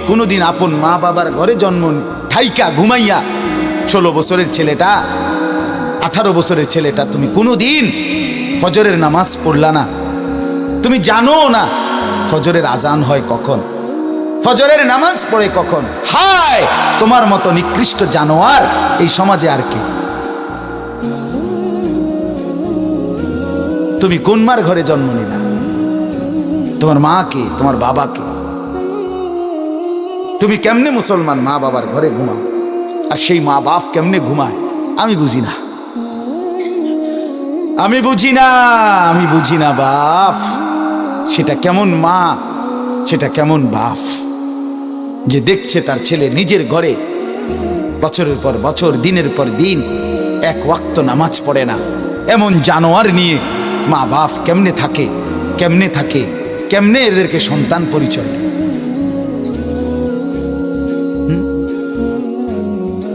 কোনোদিন আপন মা বাবার ঘরে জন্ম থাইকা ঘুমাইয়া 16 বছরের ছেলেটা, 18 বছরের ছেলেটা, তুমি কোনোদিন ফজরের নামাজ পড়লা না। তুমি জানো না ফজরের আজান হয় কখন, ফজরের নামাজ পড়ে কখন। হায়, তোমার মতো নিকৃষ্ট জানোয়ার এই সমাজে আর কে? তুমি কোন মার ঘরে জন্ম নিলা? তোমার মা কে? তোমার বাবা কে? তুমি কেমনে মুসলমান মা বাবার ঘরে ঘুমাও, আর সেই মা বাপ কেমনে ঘুমায়? আমি বুঝি না, আমি বুঝি না, আমি বুঝি না বাপ। সেটা কেমন মা, সেটা কেমন বাপ যে দেখছে তার ছেলে নিজের ঘরে বছরের পর বছর, দিনের পর দিন 1 ওয়াক্ত নামাজ পড়ে না। এমন জানোয়ার নিয়ে মা বাপ কেমনে থাকে, কেমনে থাকে, কেমনে এদেরকে সন্তান পরিচয় দেয়?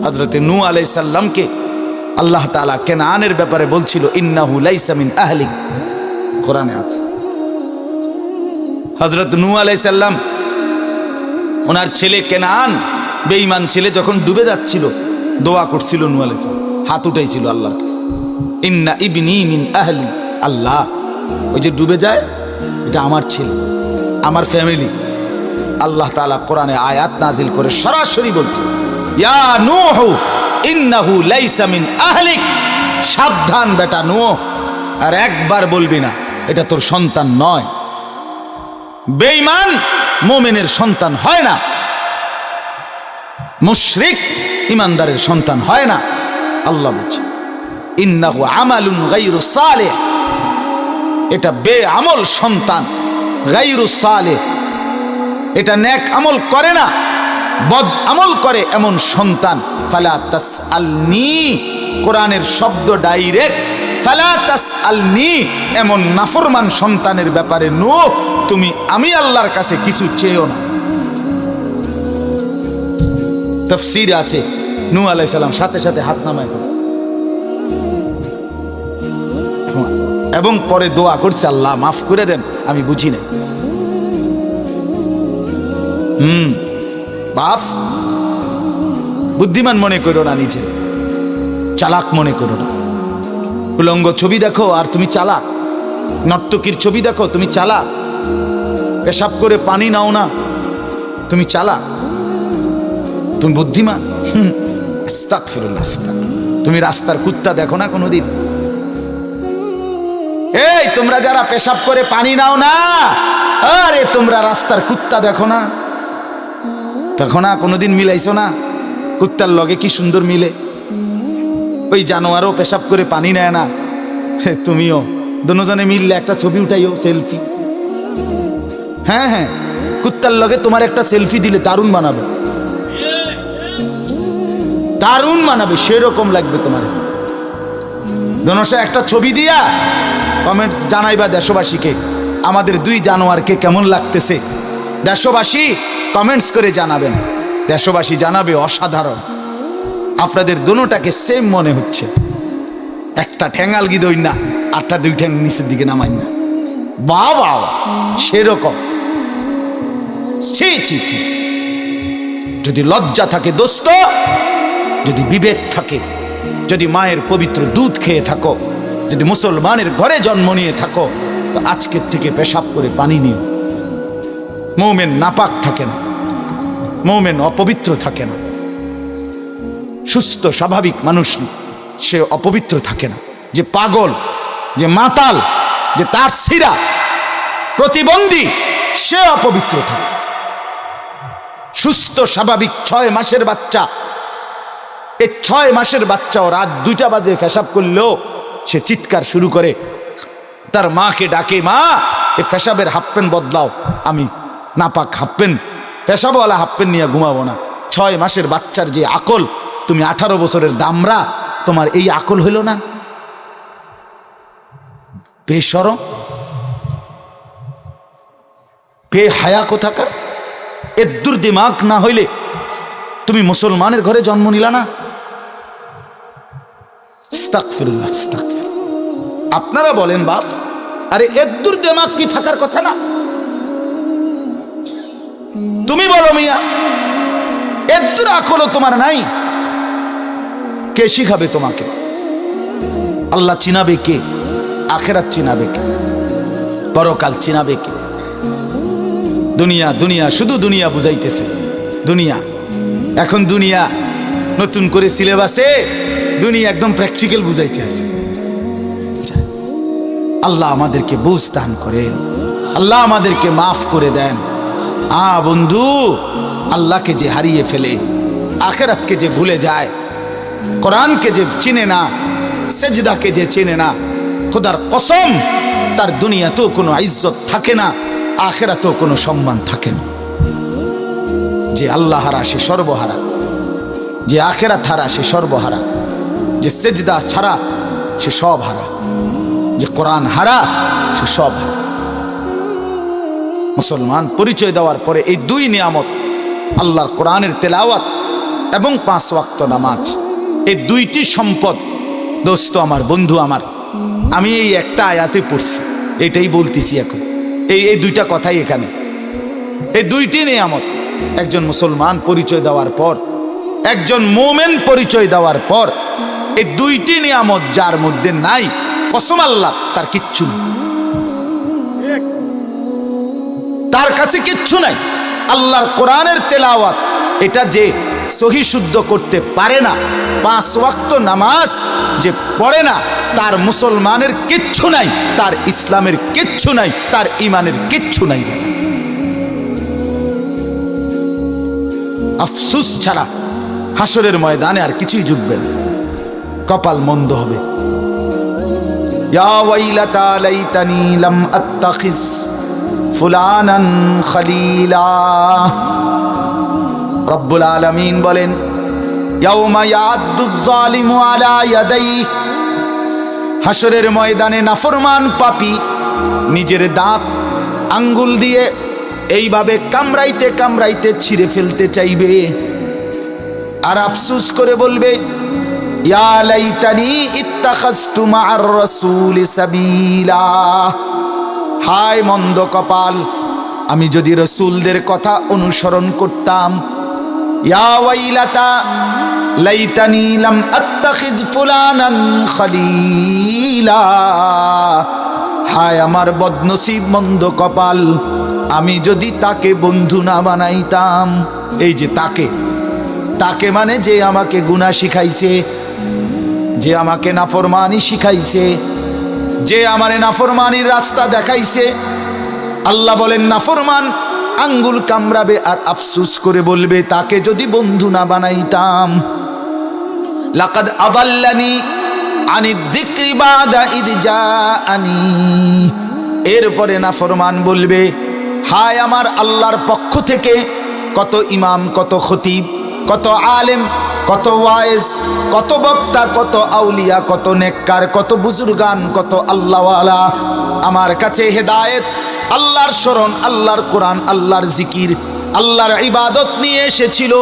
হযরতে নূহ আলাইহিস সালামকে আল্লাহ তাআলা কেনানের ব্যাপারে বলছিল, ইন্নাহু লাইসা মিন আহলিক, কোরআনে আছে। হযরত নূহ আলাইহিস সালাম, ওনার ছেলে কেনান বেঈমান ছেলে যখন ডুবে যাচ্ছিল, দোয়া করছিল নূহ আলাইহিস সালাম, হাত উঠাইছিল আল্লাহর কাছে, ইন্না ইবনি মিন আহলি। আল্লাহ, ওই যে ডুবে যায়, এটা আমার ছেলে, আমার ফ্যামিলি। আল্লাহ তাআলা কোরআনে আয়াত নাজিল করে সরাসরি বলছে, ইয়া নূহ ইন্নাহু লাইসা মিন আহলিক, সাবধান বেটা নূহ, আর একবার বলবি না এটা তোর সন্তান নয়। বেঈমান মুমিনের সন্তান হয় না, মুশরিক ইমানদারের সন্তান হয় না। আল্লাহ বলছে, ইন্নাহু আমালুন গায়রু সালিহ, এটা বেআমল সন্তান, গায়রু সালিহ, এটা নেক আমল করে না, বদ আমল করে এমন সন্তান। ফালা তাসআলনি, কোরআনের শব্দ ডাইরেক্ট, ফালা তাসআলনি, এমন নাফরমান সন্তানের ব্যাপারে নূহ তুমি আমি আল্লাহর কাছে কিছু চেয়েও না। তাফসীরে আছে নূহ আলাইহিস সালাম সাথে সাথে হাত নামায় ফেলেছে এবং পরে দোয়া করছে, আল্লাহ মাফ করে দেন, আমি বুঝি না। বাপ, বুদ্ধিমান মনে করো না, নিজে চালাক মনে করো না। উলঙ্গ ছবি দেখো আর তুমি চালাক, নর্তকীর ছবি দেখো তুমি চালাক, পেশাব করে পানি নাও না তুমি চালাক, তুমি বুদ্ধিমান। আস্তাগফিরুল্লাহ, তুমি রাস্তার কুত্তা দেখো না কোনোদিন? এই তোমরা যারা পেশাব করে পানি নাও না, আরে তোমরা রাস্তার কুত্তা দেখো না? দেখো না, কোনোদিন মিলাইছো না? কুত্তার লগে কি সুন্দর মিলে। ওই জানোয়ারও পেশাব করে পানি নেয় না, তুমিও দুজনে মিললে একটা ছবি উঠাইও, সেলফি। হ্যাঁ হ্যাঁ, কুত্তার লগে তোমার একটা সেলফি দিলে দারুণ মানাবে, দারুণ মানাবে, সেরকম লাগবে তোমার। ধনুষে একটা ছবি দিয়া কমেন্টস জানাইবা দেশবাসীকে আমাদের দুই জানোয়ারকে কেমন লাগতেছে। দেশবাসী কমেন্টস করে জানাবেন, দেশবাসী জানাবে অসাধারণ, আপনাদের দুটাকে সেম মনে হচ্ছে। একটা ঠ্যাঙ্গাল গিদই না, আটটা দুই ঠ্যাং নিচের দিকে নামাই না, বাবা সেরকম। ছি ছি ছি ছি। যদি লজ্জা থাকে দোস্ত, যদি বিবেক থাকে, যদি মায়ের পবিত্র দুধ খেয়ে থাকো, যদি মুসলমানের ঘরে জন্ম নিয়ে থাকো, তো আজকের থেকে পেশাব করে পানি নিও। মুমিন নাপাক থাকে না, মুমিন অপবিত্র থাকে না। সুস্থ স্বাভাবিক মানুষ সে অপবিত্র থাকে না। যে পাগল, যে মাতাল, যে তার শিরা প্রতিবন্ধী, সে অপবিত্র থাকে। সুস্থ স্বাভাবিক 6 মাসের বাচ্চা, এই 6 মাসের বাচ্চাও রাত 2টা বাজে পেশাব করলেও সে চিৎকার শুরু করে, তার মাকে ডাকে, মা এই পেশাবের হাফ প্যান্ট বদলাও, আমি নাপাক হাফ প্যান্ট, পেশাবওয়ালা হাফ প্যান্ট নিয়ে ঘুমাবো না। 6 মাসের বাচ্চার যে আকল, তুমি 18 বছরের দামরা, তোমার এই আকল হইল না? বেশরম, বেহায়া কোথাকার। এদ্দুর দিমাগ না হইলে তুমি মুসলমানের ঘরে জন্ম নিলা না। আস্তাগফিরুল্লাহ, আস্তাগফিরুল্লাহ। আপনারা বলেন বাপ, আরে এদ্দুর দিমাগ কি থাকার কথা না? তুমি বলো মিয়া, এদ্দুর আকলও তোমার নাই, কে শিখাবে তোমাকে? আল্লাহ চিনাবে কে? আখেরাত চিনাবে কে? পরকাল চিনাবে কে? দুনিয়া দুনিয়া, শুধু দুনিয়া বুঝাইতেছে। দুনিয়া এখন, দুনিয়া নতুন করে সিলেবাসে দুনিয়া একদম প্র্যাকটিক্যাল বুঝাইতে আছে। আল্লাহ আমাদেরকে বুঝ দান করেন, আল্লাহ আমাদেরকে মাফ করে দেন। বন্ধু, আল্লাহকে যে হারিয়ে ফেলে, আখেরাতকে যে ভুলে যায়, কোরআনকে যে চিনে না, সেজদাকে যে চেনে না, খোদার কসম তার দুনিয়াতেও কোনো ইজ্জত থাকে না, আখেরাতেও কোনো সম্মান থাকে না। যে আল্লাহ হারা সে সর্বহারা, যে আখেরাত হারা সে সর্বহারা, যে সেজদা ছাড়া সে সব হারা, যে কোরআন হারা সে সব হারা। মুসলমান পরিচয় দেওয়ার পরে এই 2 নিয়ামত, আল্লাহর কোরআনের তেলাওয়াত এবং 5 ওয়াক্ত নামাজ, এই 2টি সম্পদ। দোস্ত আমার, বন্ধু আমার, আমি এই একটা আয়াতে পড়ছি, এটাই বলতেছি এখন। এই 2টা কথাই এখানে, এই 2টি নিয়ামত একজন মুসলমান পরিচয় দেওয়ার পর, একজন মোমেন পরিচয় দেওয়ার পর, এই 2টি নিয়ামত যার মধ্যে নাই, কসম আল্লাহ তার কিচ্ছু নেই, তার কাছে কিচ্ছু নাই। আল্লাহর কোরআনের তেলাওয়াত এটা যে সহি শুদ্ধ করতে পারে না, 5 ওয়াক্ত নামাজ যে পড়ে না, তার মুসলমানের কিচ্ছু নাই, তার ইসলামের কিচ্ছু নাই, তার ইমানের কিচ্ছু নাই। আফসোস ছাড়া হাসরের ময়দানে আর কিছুই জুটবে না, কপাল মন্দ হবে। ইয়া ওয়াইলাতা লাইতানি লাম আত্তাখিজ ফুলানান খলিলা। রব্বুল আলামিন বলেন, ইয়াউমা ইয়াদ্দুজ জালিমু আলা ইয়াদাইহি, হাসরের ময়দানে নাফরমান পাপী নিজের দাঁত আঙ্গুল দিয়ে এইভাবে কামড়াইতে কামড়াইতে ছিঁড়ে ফেলতে চাইবে, আর আফসোস করে বলবে, ইয়া লাইতানি ইত্তাখাযতু মা'আর রাসূলি সাবিলা। হায় মন্দ কপাল, আমি যদি রাসূলদের কথা অনুসরণ করতাম। ইয়া ওয়াইলাতা লাইতানি লাম আত্তাখিজ ফুলানান খলিলা। হায় আমার বদনসিব, মন্দ কপাল, আমি যদি তাকে বন্ধু না বানাইতাম। এই যে তাকে মানে যে আমাকে গুনাহ শিখাইছে, যে আমাকে নাফরমানি শিখাইছে, যে আমারে নাফরমানির রাস্তা দেখাইছে। আল্লাহ বলেন, নাফরমান আঙ্গুল কামড়াবে আর আফসোস করে বলবে, তাকে যদি বন্ধু না বানাইতাম। লাকাদ আদাল্লানি আনিদ যিকরি বাদা ইদ জাআনি। এরপরে নাফরমান বলবে, হায় আমার আল্লাহর পক্ষ থেকে কত ইমাম, কত খতিব, কত আলেম, কত ওয়াইজ, কত বক্তা, কত আউলিয়া, কত নেককার, কত বুজুর্গান, কত আল্লাহওয়ালা আমার কাছে হেদায়েত, আল্লাহর শরণ, আল্লাহর কোরআন, আল্লাহর জিকির, আল্লাহর ইবাদত নিয়ে এসেছিল,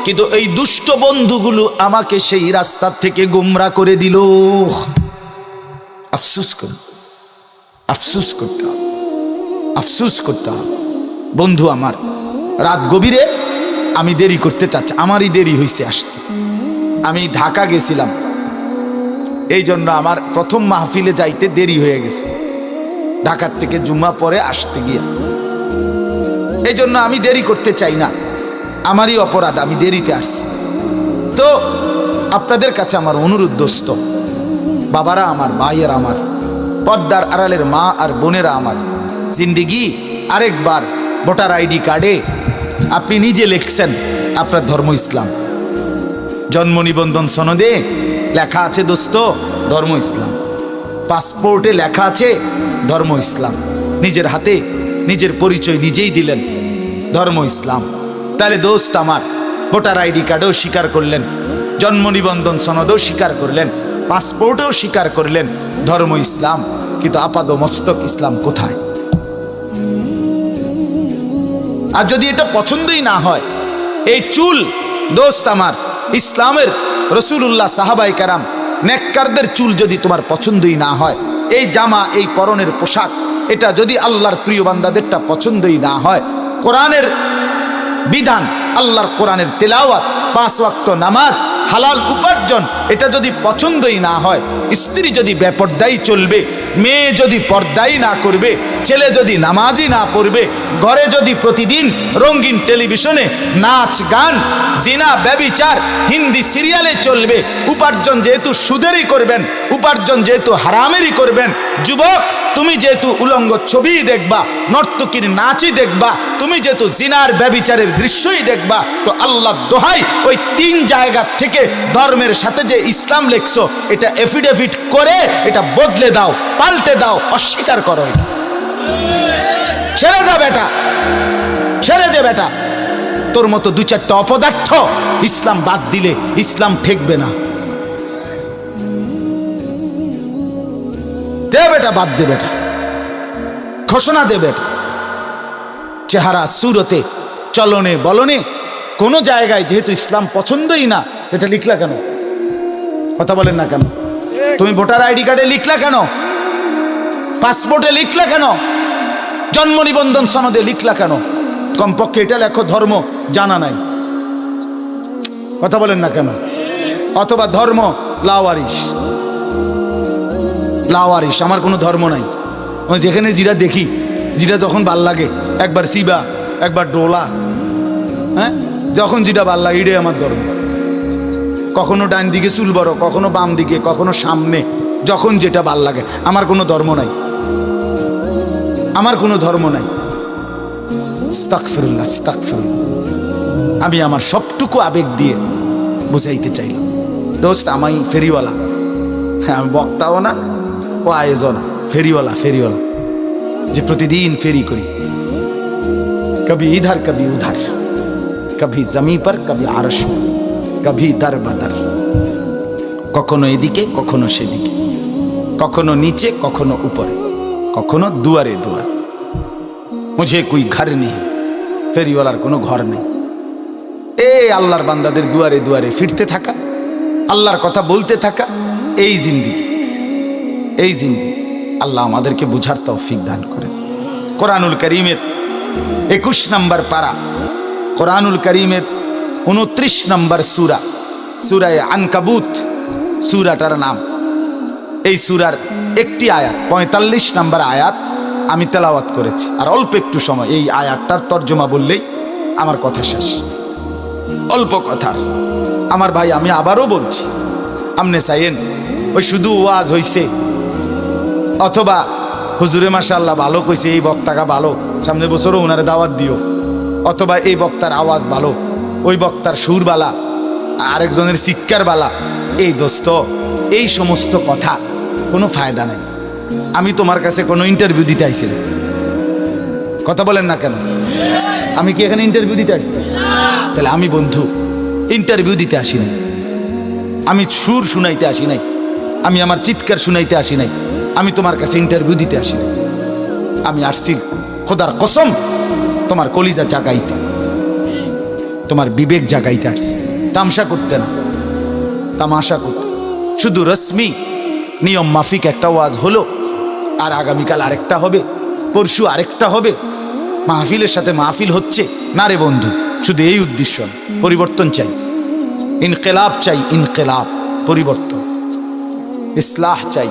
কিন্তু এই দুষ্ট বন্ধুগুলো আমাকে সেই রাস্তা থেকে গোমরা করে দিল। আফসোস কর, আফসোস করতে হবে, আফসোস করতে হবে। বন্ধু আমার, রাত গভীরে আমি দেরি করতে চাচ্ছি, আমারই দেরি হয়েছে আসতে। আমি ঢাকা গেছিলাম, এই জন্য আমার প্রথম মাহফিলে যাইতে দেরি হয়ে গেছে, ঢাকার থেকে জুম্মা পরে আসতে গিয়া। এই জন্য আমি দেরি করতে চাই না, আমারই অপরাধ, আমি দেরিতে আসছি। তো আপনাদের কাছে আমার অনুরোধ, দোস্ত বাবারা আমার, ভাইয়েরা আমার, পর্দার আড়ালের মা আর বোনেরা আমার, জিন্দিগি আরেকবার ভোটার আইডি কার্ডে আপনি নিজে লিখছেন আপনার ধর্ম ইসলাম, জন্ম নিবন্ধন সনদে লেখা আছে দোস্ত ধর্ম ইসলাম, পাসপোর্টে লেখা আছে ধর্ম ইসলাম, নিজের হাতে নিজের পরিচয় নিজেই দিলেন ধর্ম ইসলাম। তাহলে দোস্ত আমার, ভোটার আইডি কার্ডেও স্বীকার করলেন, জন্ম নিবন্ধন সনদেও স্বীকার করলেন, পাসপোর্টেও স্বীকার করলেন ধর্ম ইসলাম, কিন্তু আপাদ মস্তক ইসলাম কোথায়? আর যদি এটা পছন্দই না হয়, এই চুল দোস্ত আমার, ইসলামের রসুলুল্লাহ, সাহাবায়ে কেরাম, নেককারদের চুল যদি তোমার পছন্দই না হয়, এই জামা, এই পরনের পোশাক, এটা যদি আল্লাহর প্রিয় বান্দাদেরটা পছন্দই না হয়, কোরআনের বিধান, আল্লাহর কোরআনের তেলাওয়াত, 5 ওয়াক্ত নামাজ, হালাল উপার্জন, এটা যদি পছন্দই না হয়, স্ত্রী যদি বেপরদাই চলবে, মেয়ে যদি পর্দাই না করবে, ছেলে যদি নামাজই না পড়বে, ঘরে যদি প্রতিদিন রঙিন টেলিভিশনে নাচ গান, জিনা, ব্যভিচার, হিন্দি সিরিয়ালে চলবে, উপার্জন যেহেতু সুদেরই করবেন, উপার্জন যেহেতু হারামেরই করবেন, যুবক তুমি যেহেতু উলঙ্গ ছবি দেখবা, নর্তকীর নাচই দেখবা, তুমি যেহেতু জিনার ব্যভিচারের দৃশ্যই দেখবা, তো আল্লাহ দোহাই ওই 3 জায়গা থেকে ধর্মের সাথে যে ইসলাম লেখছো, এটা এফিডেভিট করে এটা বদলে দাও, পাল্টে দাও, অস্বীকার করো। এটা ছেড়ে দাও বেটা, ছেড়ে দে বেটা। তোর মতো 2-4টা অপদার্থ ইসলাম বাদ দিলে ইসলাম ঠেকবে না। দে বেটা, বাদ দে বেটা, ঘোষণা দে বেটা। চেহারা, সুরতে, চলনে বলনে কোন জায়গায় যেহেতু ইসলাম পছন্দই না, এটা লিখলা কেন? কথা বলেন না কেন? তুমি ভোটার আইডি কার্ডে লিখলা কেন? পাসপোর্টে লিখলা কেন? জন্ম নিবন্ধন সনদে লিখলা কেন? কমপক্ষে এটা লেখো ধর্ম জানা নাই। কথা বলেন না কেন? অথবা ধর্ম লাওয়ারিশ, লাওয়ারিশ, আমার কোনো ধর্ম নাই, আমি যেখানে যেটা দেখি, যেটা যখন ভাল লাগে, একবার সিবা, একবার ডোলা, হ্যাঁ, যখন যেটা ভাল লাগে এটাই আমার ধর্ম। কখনো ডান দিকে চুল বড়, কখনো বাম দিকে, কখনো সামনে, যখন যেটা ভাল লাগে। আমার কোনো ধর্ম নাই, আমার কোনো ধর্ম নাই। আস্তাগফিরুল্লাহ, আস্তাগফিরুল্লাহ। আমি আমার সবটুকু আবেগ দিয়ে বুঝাইতে চাইলাম, দোস্ত আমি ফেরিওয়ালা, হ্যাঁ, আমি বক্তাও না, ও আয়োজন না, ফেরিওয়ালা, ফেরিওয়ালা, যে প্রতিদিন ফেরি করি, কবি ইধার কবি উধার, কবি জমি পর কবি আরশ পর, কবি দর বদর, কখনো এদিকে কখনো সেদিকে, কখনো নিচে কখনো উপরে, কখনো দুয়ারে দুয়ার। মুঝে কোই ঘর নেই, ফেরিওয়ালার কোনো ঘর নেই। এই আল্লাহর বান্দাদের দুয়ারে দুয়ারে ফিরতে থাকা, আল্লাহর কথা বলতে থাকা, এই জিন্দিগি, এই জিন্দিগি। আল্লাহ আমাদেরকে বুঝার তৌফিক দান করেন। কোরআনুল কারীমের 21 নম্বর পারা, কোরআনুল কারীমের 29 নম্বর সূরা, সূরায়ে আনকাবুত সূরাটার নাম। এই সূরার একটি আয়াত, 45 নম্বর আয়াত আমি তেলাওয়াত করেছি, আর অল্প একটু সময় এই আয়াতটার তর্জমা বললেই আমার কথা শেষ। অল্প কথা আমার ভাই, আমি আবারও বলছি, আমনে চাইয়েন ওই শুধু ওয়াজ হইছে, অথবা হুজুরে মাশাআল্লাহ ভালো কইছে, এই বক্তাটা ভালো, সামনে বছরও ওনারে দাওয়াত দিও, অথবা এই বক্তার আওয়াজ ভালো, ওই বক্তার সুর বালা, আরেকজনের শিক্ষার বালা, এই দোস্ত, এই সমস্ত কথা কোনো ফায়দা নাই। আমি তোমার কাছে কোনো ইন্টারভিউ দিতে আইছিলাম, কথা বলেন না কেন? আমি কি এখানে ইন্টারভিউ দিতে আসছি? তাহলে আমি বন্ধু ইন্টারভিউ দিতে আসি নাই, আমি সুর শুনাইতে আসি নাই, আমি আমার চিৎকার শুনাইতে আসি নাই, আমি তোমার কাছে ইন্টারভিউ দিতে আসি নাই। আমি আসছি খোদার কসম তোমার কলিজা জাগাইতে, তোমার বিবেক জাগাইতে আসছি, তামসা করতে না, তামাশা করতে। শুধু রসমি নিয়ম মাফিক একটা ওয়াজ হলো, আর আগামীকাল আরেকটা হবে, পরশু আরেকটা হবে, মাহফিলের সাথে মাহফিল হচ্ছে না রে বন্ধু। শুধু এই উদ্দেশ্য, পরিবর্তন চাই, ইনকিলাব চাই, ইনকিলাব পরিবর্তন, ইসলাহ চাই,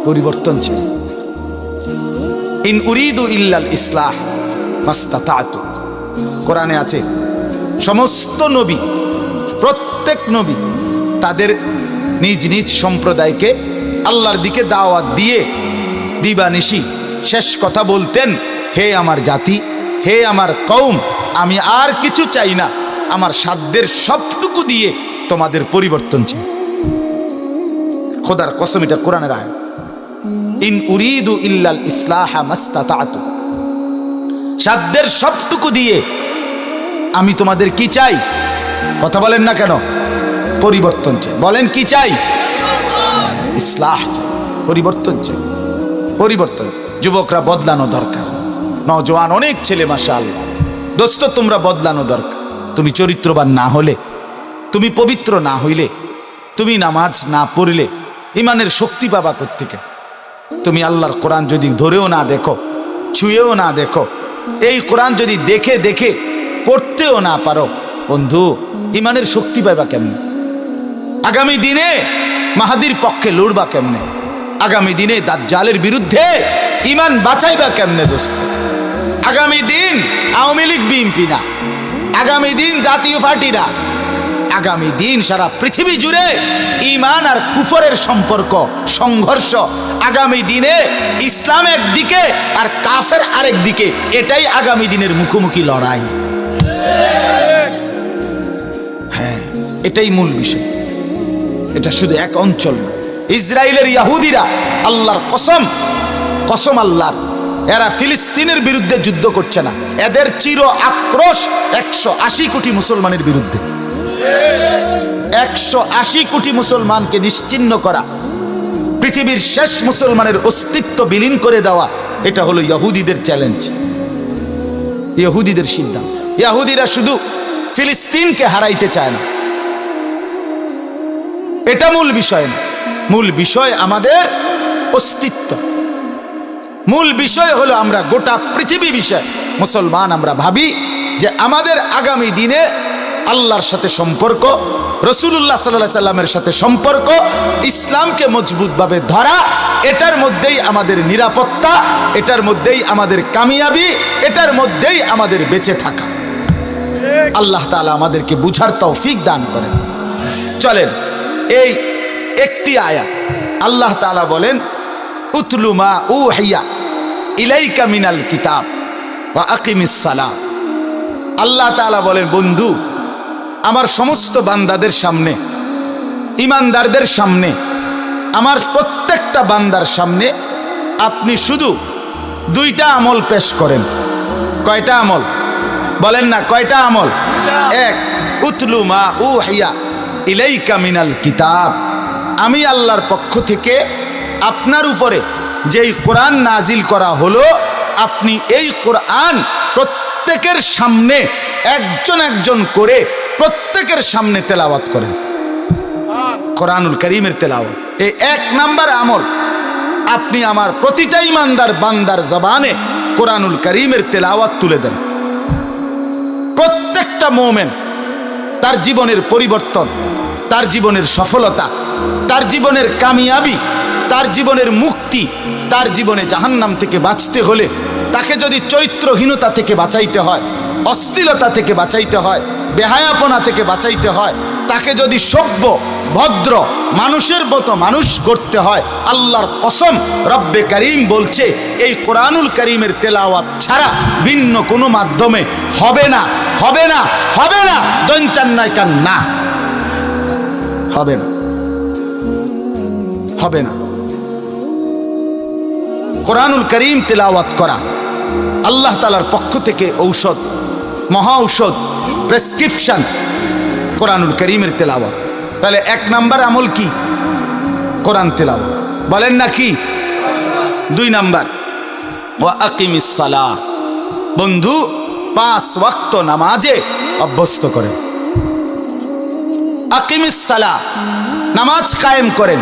পরিবর্তন চাই। ইন উরিদু ইল্লাল ইসলাহ মাস্তাতাতু, কোরআনে আছে সমস্ত নবী, প্রত্যেক নবী তাদের নিজ নিজ সম্প্রদায়কে আল্লাহর দিকে দাওয়াত দিয়ে দিবানিশি শেষ কথা বলতেন, হে আমার জাতি, হে আমার কওম, আমি আর কিছু চাই না, আমার সাধ্যের সবটুকু দিয়ে তোমাদের পরিবর্তন চাই। খোদার কসম, এটা কোরআনের আয়াত। ইন উরিদু ইল্লাল ইসলাহ মাস্তাতাতু, সাধ্যের সবটুকু দিয়ে আমি তোমাদের কি চাই? কথা বলেন না কেন? পরিবর্তন চাই। বলেন কি চাই? ইসলাহ চাই, পরিবর্তন চাই, পরিবর্তন। যুবকরা বদলানো দরকার, নওজোয়ান অনেক ছেলে মাশাআল্লাহ, দোস্ত তোমরা বদলানো দরকার। তুমি চরিত্রবান না হলে, তুমি পবিত্র না হইলে, তুমি নামাজ না পড়লে ইমানের শক্তি পাবা কোত্থেকে? তুমি আল্লাহর কোরআন যদি ধরেও না দেখো, ছুঁয়েও না দেখো, এই কোরআন যদি দেখে দেখে পড়তেও না পারো, বন্ধু ইমানের শক্তি পাইবা কেমনে? আগামী দিনে মাহাদির পক্ষে লড়বা কেমনে? আগামী দিনে দাজ্জালের বিরুদ্ধে ইমান বাঁচাইবা কেমনে দোস্ত? আগামী দিন আওয়ামী লীগ বিএনপি না, আগামী দিন জাতীয় পার্টি না, আগামী দিন সারা পৃথিবী জুড়ে ইমান আর কুফরের সম্পর্ক, সংঘর্ষ। আগামী দিনে ইসলাম একদিকে আর কাফের আরেক দিকে, এটাই আগামী দিনের মুখোমুখি লড়াই। হ্যাঁ, এটাই মূল বিষয়। এটা শুধু এক অঞ্চল না। ইসরায়েলের ইহুদিরা, আল্লাহর কসম, কসম আল্লাহর, এরা ফিলিস্তিনের বিরুদ্ধে যুদ্ধ করছে না, এদের চির আক্রোশ 180 কোটি মুসলমানের বিরুদ্ধে। 180 কোটি মুসলমানকে নিশ্চিহ্ন করা, পৃথিবীর শেষ মুসলমানের অস্তিত্ব বিলীন করে দেওয়া, এটা হলো ইহুদিদের চ্যালেঞ্জ, ইহুদিদের সিদ্ধান্ত। ইহুদিরা শুধু ফিলিস্তিনকে হারাইতে চায় না, এটা মূল বিষয় না। মূল বিষয় আমাদের অস্তিত্ব, মূল বিষয় হলো আমরা গোটা পৃথিবী বিষয় মুসলমান। আমরা ভাবি যে আমাদের আগামী দিনে আল্লাহর সাথে সম্পর্ক, রাসূলুল্লাহ সাল্লাল্লাহু আলাইহি সাল্লামের সাথে সম্পর্ক, ইসলামকে মজবুতভাবে ধরা, এটার মধ্যেই আমাদের নিরাপত্তা, এটার মধ্যেই আমাদের কামিয়াবি, এটার মধ্যেই আমাদের বেঁচে থাকা। আল্লাহ তাআলা আমাদেরকে বুঝার তৌফিক দান করেন। চলেন এই একটি আয়াত, আল্লাহ তাআলা বলেন, উতলু মা উহিয়া ইলাইকা মিনাল কিতাব ওয়া আকিমিস সালাহ। আল্লাহ তাআলা বলেন, বন্ধু আমার সমস্ত বান্দাদের সামনে, ইমানদারদের সামনে, আমার প্রত্যেকটা বান্দার সামনে আপনি শুধু 2টা আমল পেশ করেন। কয়টা আমল? বলেন না, কয়টা আমল? এক, উতলু মা উহিয়া ইলাইকা মিনাল কিতাব, আমি আল্লাহর পক্ষ থেকে আপনার উপরে যেই কোরআন নাজিল করা হলো, আপনি এই কোরআন প্রত্যেকের সামনে একজন একজন করে প্রত্যেকের সামনে তেলাওয়াত করেন। কোরআনুল কারীমের তেলাওয়াত, এই 1 নাম্বার আমল। আপনি আমার প্রতিটা ইমানদার বান্দার জবানে কোরআনুল কারীমের তেলাওয়াত তুলে দেন। প্রত্যেকটা মুমিন তার জীবনের পরিবর্তন, তার জীবনের সফলতা, তার জীবনের কামিয়াবি, তার জীবনের মুক্তি, তার জীবনে জাহান্নাম থেকে বাঁচতে হলে, তাকে যদি চরিত্রহীনতা থেকে বাঁচাইতে হয়, অশ্লীলতা থেকে বাঁচাইতে হয়, বেহায়াপনা থেকে বাঁচাইতে হয়, তাকে যদি সভ্য ভদ্র মানুষের মতো মানুষ করতে হয়, আল্লাহর কসম রব্বে কারীম বলছে, এই কোরআনুল কারীমের তেলাওয়াত ছাড়া ভিন্ন কোনো মাধ্যমে হবে না, হবে না, হবে না, দৈন্তান্নায়কান না, হবে না, হবে না। কোরআনুল কারীম তেলাওয়াত করা আল্লাহ তাআলার পক্ষ থেকে ঔষধ, মহা ঔষধ, প্রেসক্রিপশন কোরআনুল কারীমের তেলাওয়াত। তাহলে 1 নাম্বার আমল কি? কোরআন তেলাওয়াত। বলেন না কি? 2 নাম্বার ওয়া আকিমিস সালাহ, বন্ধু 5 ওয়াক্ত নামাজে অভ্যস্ত করেন। আকিমিস সালাহ, নামাজ কায়েম করেন,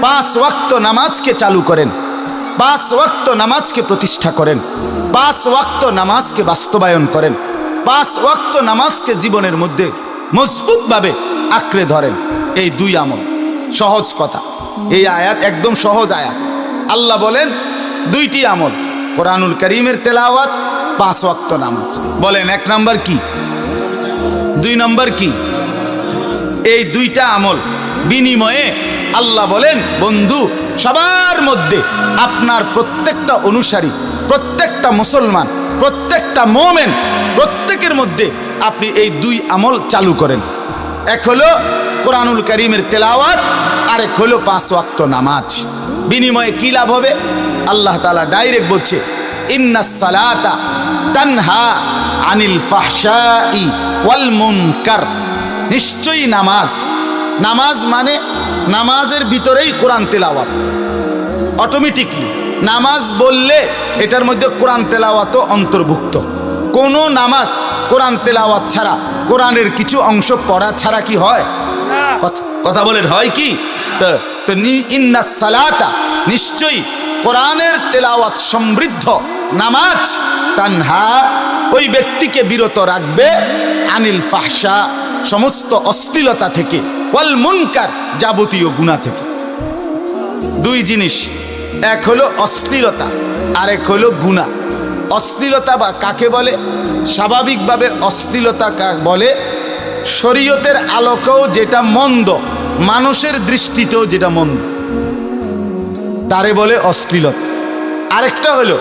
5 ওয়াক্ত নামাজকে চালু করেন, 5 ওয়াক্ত নামাজকে প্রতিষ্ঠা করেন, 5 ওয়াক্ত নামাজকে বাস্তবায়ন করেন, 5 ওয়াক্ত নামাজকে জীবনের মধ্যে মজবুতভাবে আঁকড়ে ধরেন। এই 2 আমল। সহজ কথা, এই আয়াত একদম সহজ আয়াত। আল্লাহ বলেন 2টি আমল, কোরআনুল কারীমের তেলাওয়াত, 5 ওয়াক্ত নামাজ। বলেন 1 নাম্বার কি, 2 নাম্বার কি? এই 2টা আমল বিনিময়ে আল্লাহ বলেন, বন্ধু সবার মধ্যে আপনার প্রত্যেকটা অনুসারী, প্রত্যেকটা মুসলমান, প্রত্যেকটা মুমিন, প্রত্যেকের মধ্যে আপনি এই 2 আমল চালু করেন। এক হলো কোরআনুল কারীমের তেলাওয়াত, আর এক হলো 5 ওয়াক্ত নামাজ। বিনিময়ে কি লাভ হবে? আল্লাহ তাআলা ডাইরেক্ট বলছে, ইন্নাস সালাতা তানহা আনিল ফাহশাই ওয়াল মুনকার। নিশ্চয়ই নামাজ, নামাজ মানে নামাজের ভিতরেই কোরআন তেলাওয়াত। অটোমেটিকলি নামাজ বললে এটার মধ্যে কোরআন তেলাওয়াতও অন্তর্ভুক্ত। কোনো নামাজ কোরআন তেলাওয়াত ছাড়া, কোরআনের কিছু অংশ পড়া ছাড়া কি হয়? কথা বলেন, হয় কি? তো ইন্নাস সালাতা, নিশ্চয়ই কোরআনের তেলাওয়াত সমৃদ্ধ নামাজ, তানহা, ওই ব্যক্তিকে বিরত রাখবে, আনিল ফাহশা, সমস্ত অশ্লীলতা থেকে, ওয়াল মুনকার, যাবতীয় গুনাহ থেকে। 2 জিনিস, এক হলো অশ্লীলতা, আরেক হলো গুনাহ। অশ্লীলতা বা কাকে বলে? স্বাভাবিকভাবে অশ্লীলতা কাকে বলে? শরীয়তের আলোকেও যেটা মন্দ, মানুষের দৃষ্টিতেও যেটা মন্দ, তারে বলে অশ্লীলতা। আরেকটা হলো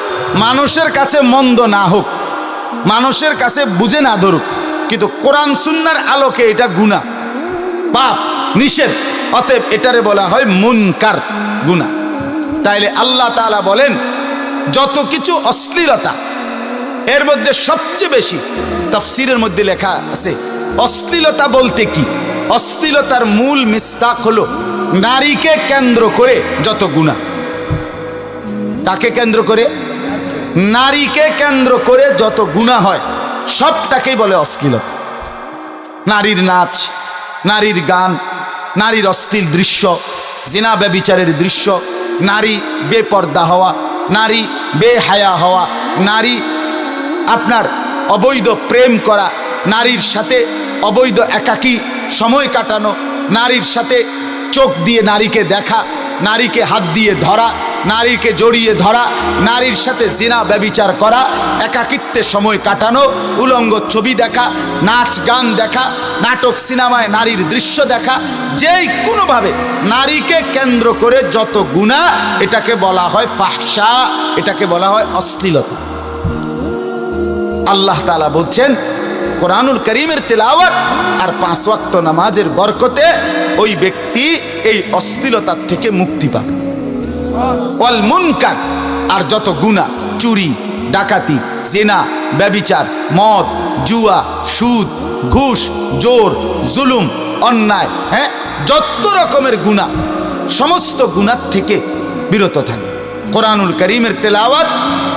মানুষের কাছে মন্দ না হোক, মানুষের কাছে বুঝে না ধরুক, কিন্তু কোরআন সুন্নাহর আলোকে এটা গুনাহ, পাপ, নিষেধ। অতএব এটারে বলা হয় মুনকার, গুনাহ। তাইলে আল্লাহ তাআলা বলেন যত কিছু অশ্লীলতা, এর মধ্যে সবচেয়ে বেশি তাফসীরের মধ্যে লেখা আছে অশ্লীলতা বলতে কি? অশ্লীলতার মূল মিসদাক হলো নারীকে কেন্দ্র করে যত গুনাহ। কাকে কেন্দ্র করে? নারীকে কেন্দ্র করে যত গুনাহ হয় সবটাকেই বলে অশ্লীলতা। নারীর নাচ, নারীর গান, নারীর অশ্লীল দৃশ্য, জিনা ব্যভিচারের দৃশ্য, নারী বেপর্দা হওয়া, নারী বেহায়া হওয়া, নারী আপনার অবৈধ প্রেম করা, নারীর সাথে অবৈধ একাকী সময় কাটানো, নারীর সাথে চোখ দিয়ে নারীকে দেখা, নারীকে হাত দিয়ে ধরা, নারীকে জড়িয়ে ধরা, নারীর সাথে জিনা ব্যভিচার করা, একাকিত্বে সময় কাটানো, উলঙ্গ ছবি দেখা, নাচ গান দেখা, নাটক সিনেমায় নারীর দৃশ্য দেখা, যেই কোনোভাবে নারীকে কেন্দ্র করে যত গুনাহ, এটাকে বলা হয় ফাহশা, এটাকে বলা হয় অশ্লীলতা। আল্লাহ তাআলা বলছেন কোরআনুল কারীমের তেলাওয়াত আর 5 ওয়াক্ত নামাজের বরকতে ওই ব্যক্তি এই অশ্লীলতার থেকে মুক্তি পাবে। ওয়াল মুনকার, আর যত গুনাহ, চুরি, ডাকাতি, জিনা, ব্যভিচার, মদ, জুয়া, সুদ, ঘুষ, জোর, জুলুম, অন্যায়, যত রকমের গুনাহ, সমস্ত গুনাহ থেকে বিরত থাকবে। কোরআনুল কারীমের তেলাওয়াত,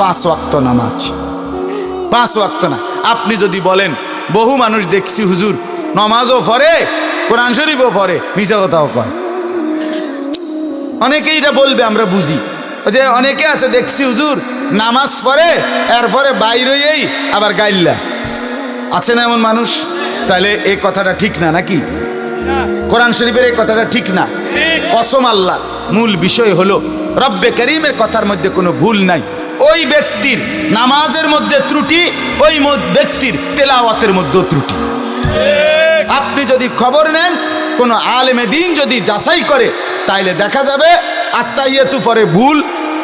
5 ওয়াক্ত নামাজ। 5 ওয়াক্ত না। আপনি যদি বলেন বহু মানুষ দেখছি হুজুর নামাজও পড়ে, কোরআন শরীফও পড়ে, মিছা কথাও কয়। অনেকেই এটা বলবে, আমরা বুঝি, যে অনেকে আছে দেখছি হুজুর নামাজ পড়ে এরপরে বাইরেই আবার গাইল্লা। আছে না এমন মানুষ? তাহলে এই কথাটা ঠিক না, নাকি? কোরআন শরীফের এই কথাটা ঠিক না। কসম আল্লাহর, মূল বিষয় হলো রব্বে করিমের কথার মধ্যে কোনো ভুল নাই। ওই ব্যক্তির নামাজের মধ্যে ত্রুটি, ওই ব্যক্তির তেলাওয়াতের মধ্যেও ত্রুটি। আপনি যদি খবর নেন, কোনো আলেমে দ্বীন যদি যাচাই করে, তাইলে দেখা যাবে আত্তাহিয়াতু পরে ভুল,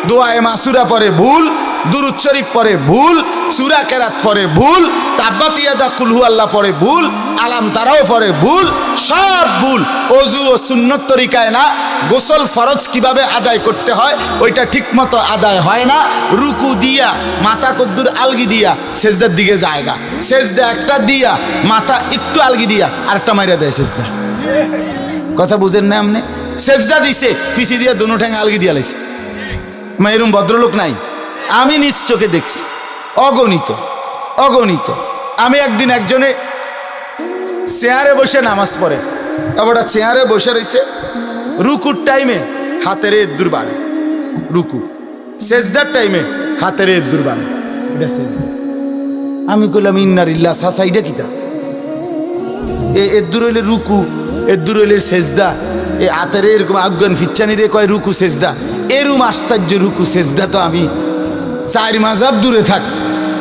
দোয়ায়ে মাসুরা পরে ভুল, দুরূদ শরীফ পরে ভুল, সূরা কেরাত পড়ে ভুল, তাব্বাত ইয়াদা কুল হু আল্লাহ পড়ে ভুল, আলাম তারাও পড়ে ভুল, সব ভুল। ওযু ও সুন্নত তরিকায় না, গোসল ফরজ কিভাবে আদায় করতে হয় ওইটা ঠিকমতো আদায় হয় না। রুকু দিয়া মাথা কদ্দুর আলগি দিয়া সেজদার দিকে জায়গা, সেজদা একটা দিয়া মাথা একটু আলগি দিয়া আরেকটা মাইরা দেয় সেজদা। কথা বুঝেন না? আপনি সেজদা দিছে পিছি দিয়া দুনো ঠ্যাং আলগি দিয়া লাইছে। মানে এরকম ভদ্রলোক নাই, আমি নিজ চোখে দেখছি, অগণিত অগণিত। আমি একদিন একজনে চেয়ারে বসে নামাজ পড়ে, আবার চেয়ারে বসে রয়েছে, রুকুর টাইমে হাতের দূর বাড়ে, রুকু সেজদার টাইমে হাতের দূর বাড়ে। আমি কইলাম ইন্নারিল্লাহ সাসা, এটা কিতা? এর দূর হইলে রুকু, এর দূর হইলে সেজদা, এই হাতের এরকম আজ্ঞান ফিচ্ছানি রে কয় রুকু সেজদা। এরম আশ্চর্য রুকু সেজদা তো আমি চার মাযাব দূরে থাক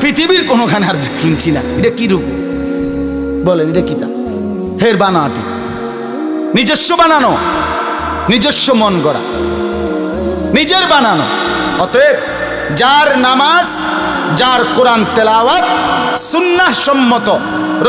পৃথিবীর কোনোখানে আর শুনছি না। এটা কি রুকু বলেন? এটা কিতা? হের বানাটি, নিজস্ব বানানো, নিজস্ব মন গড়া, নিজের বানানো। অতএব যার নামাজ, যার কোরআন তেলাওয়াত সুন্নাহ সম্মত,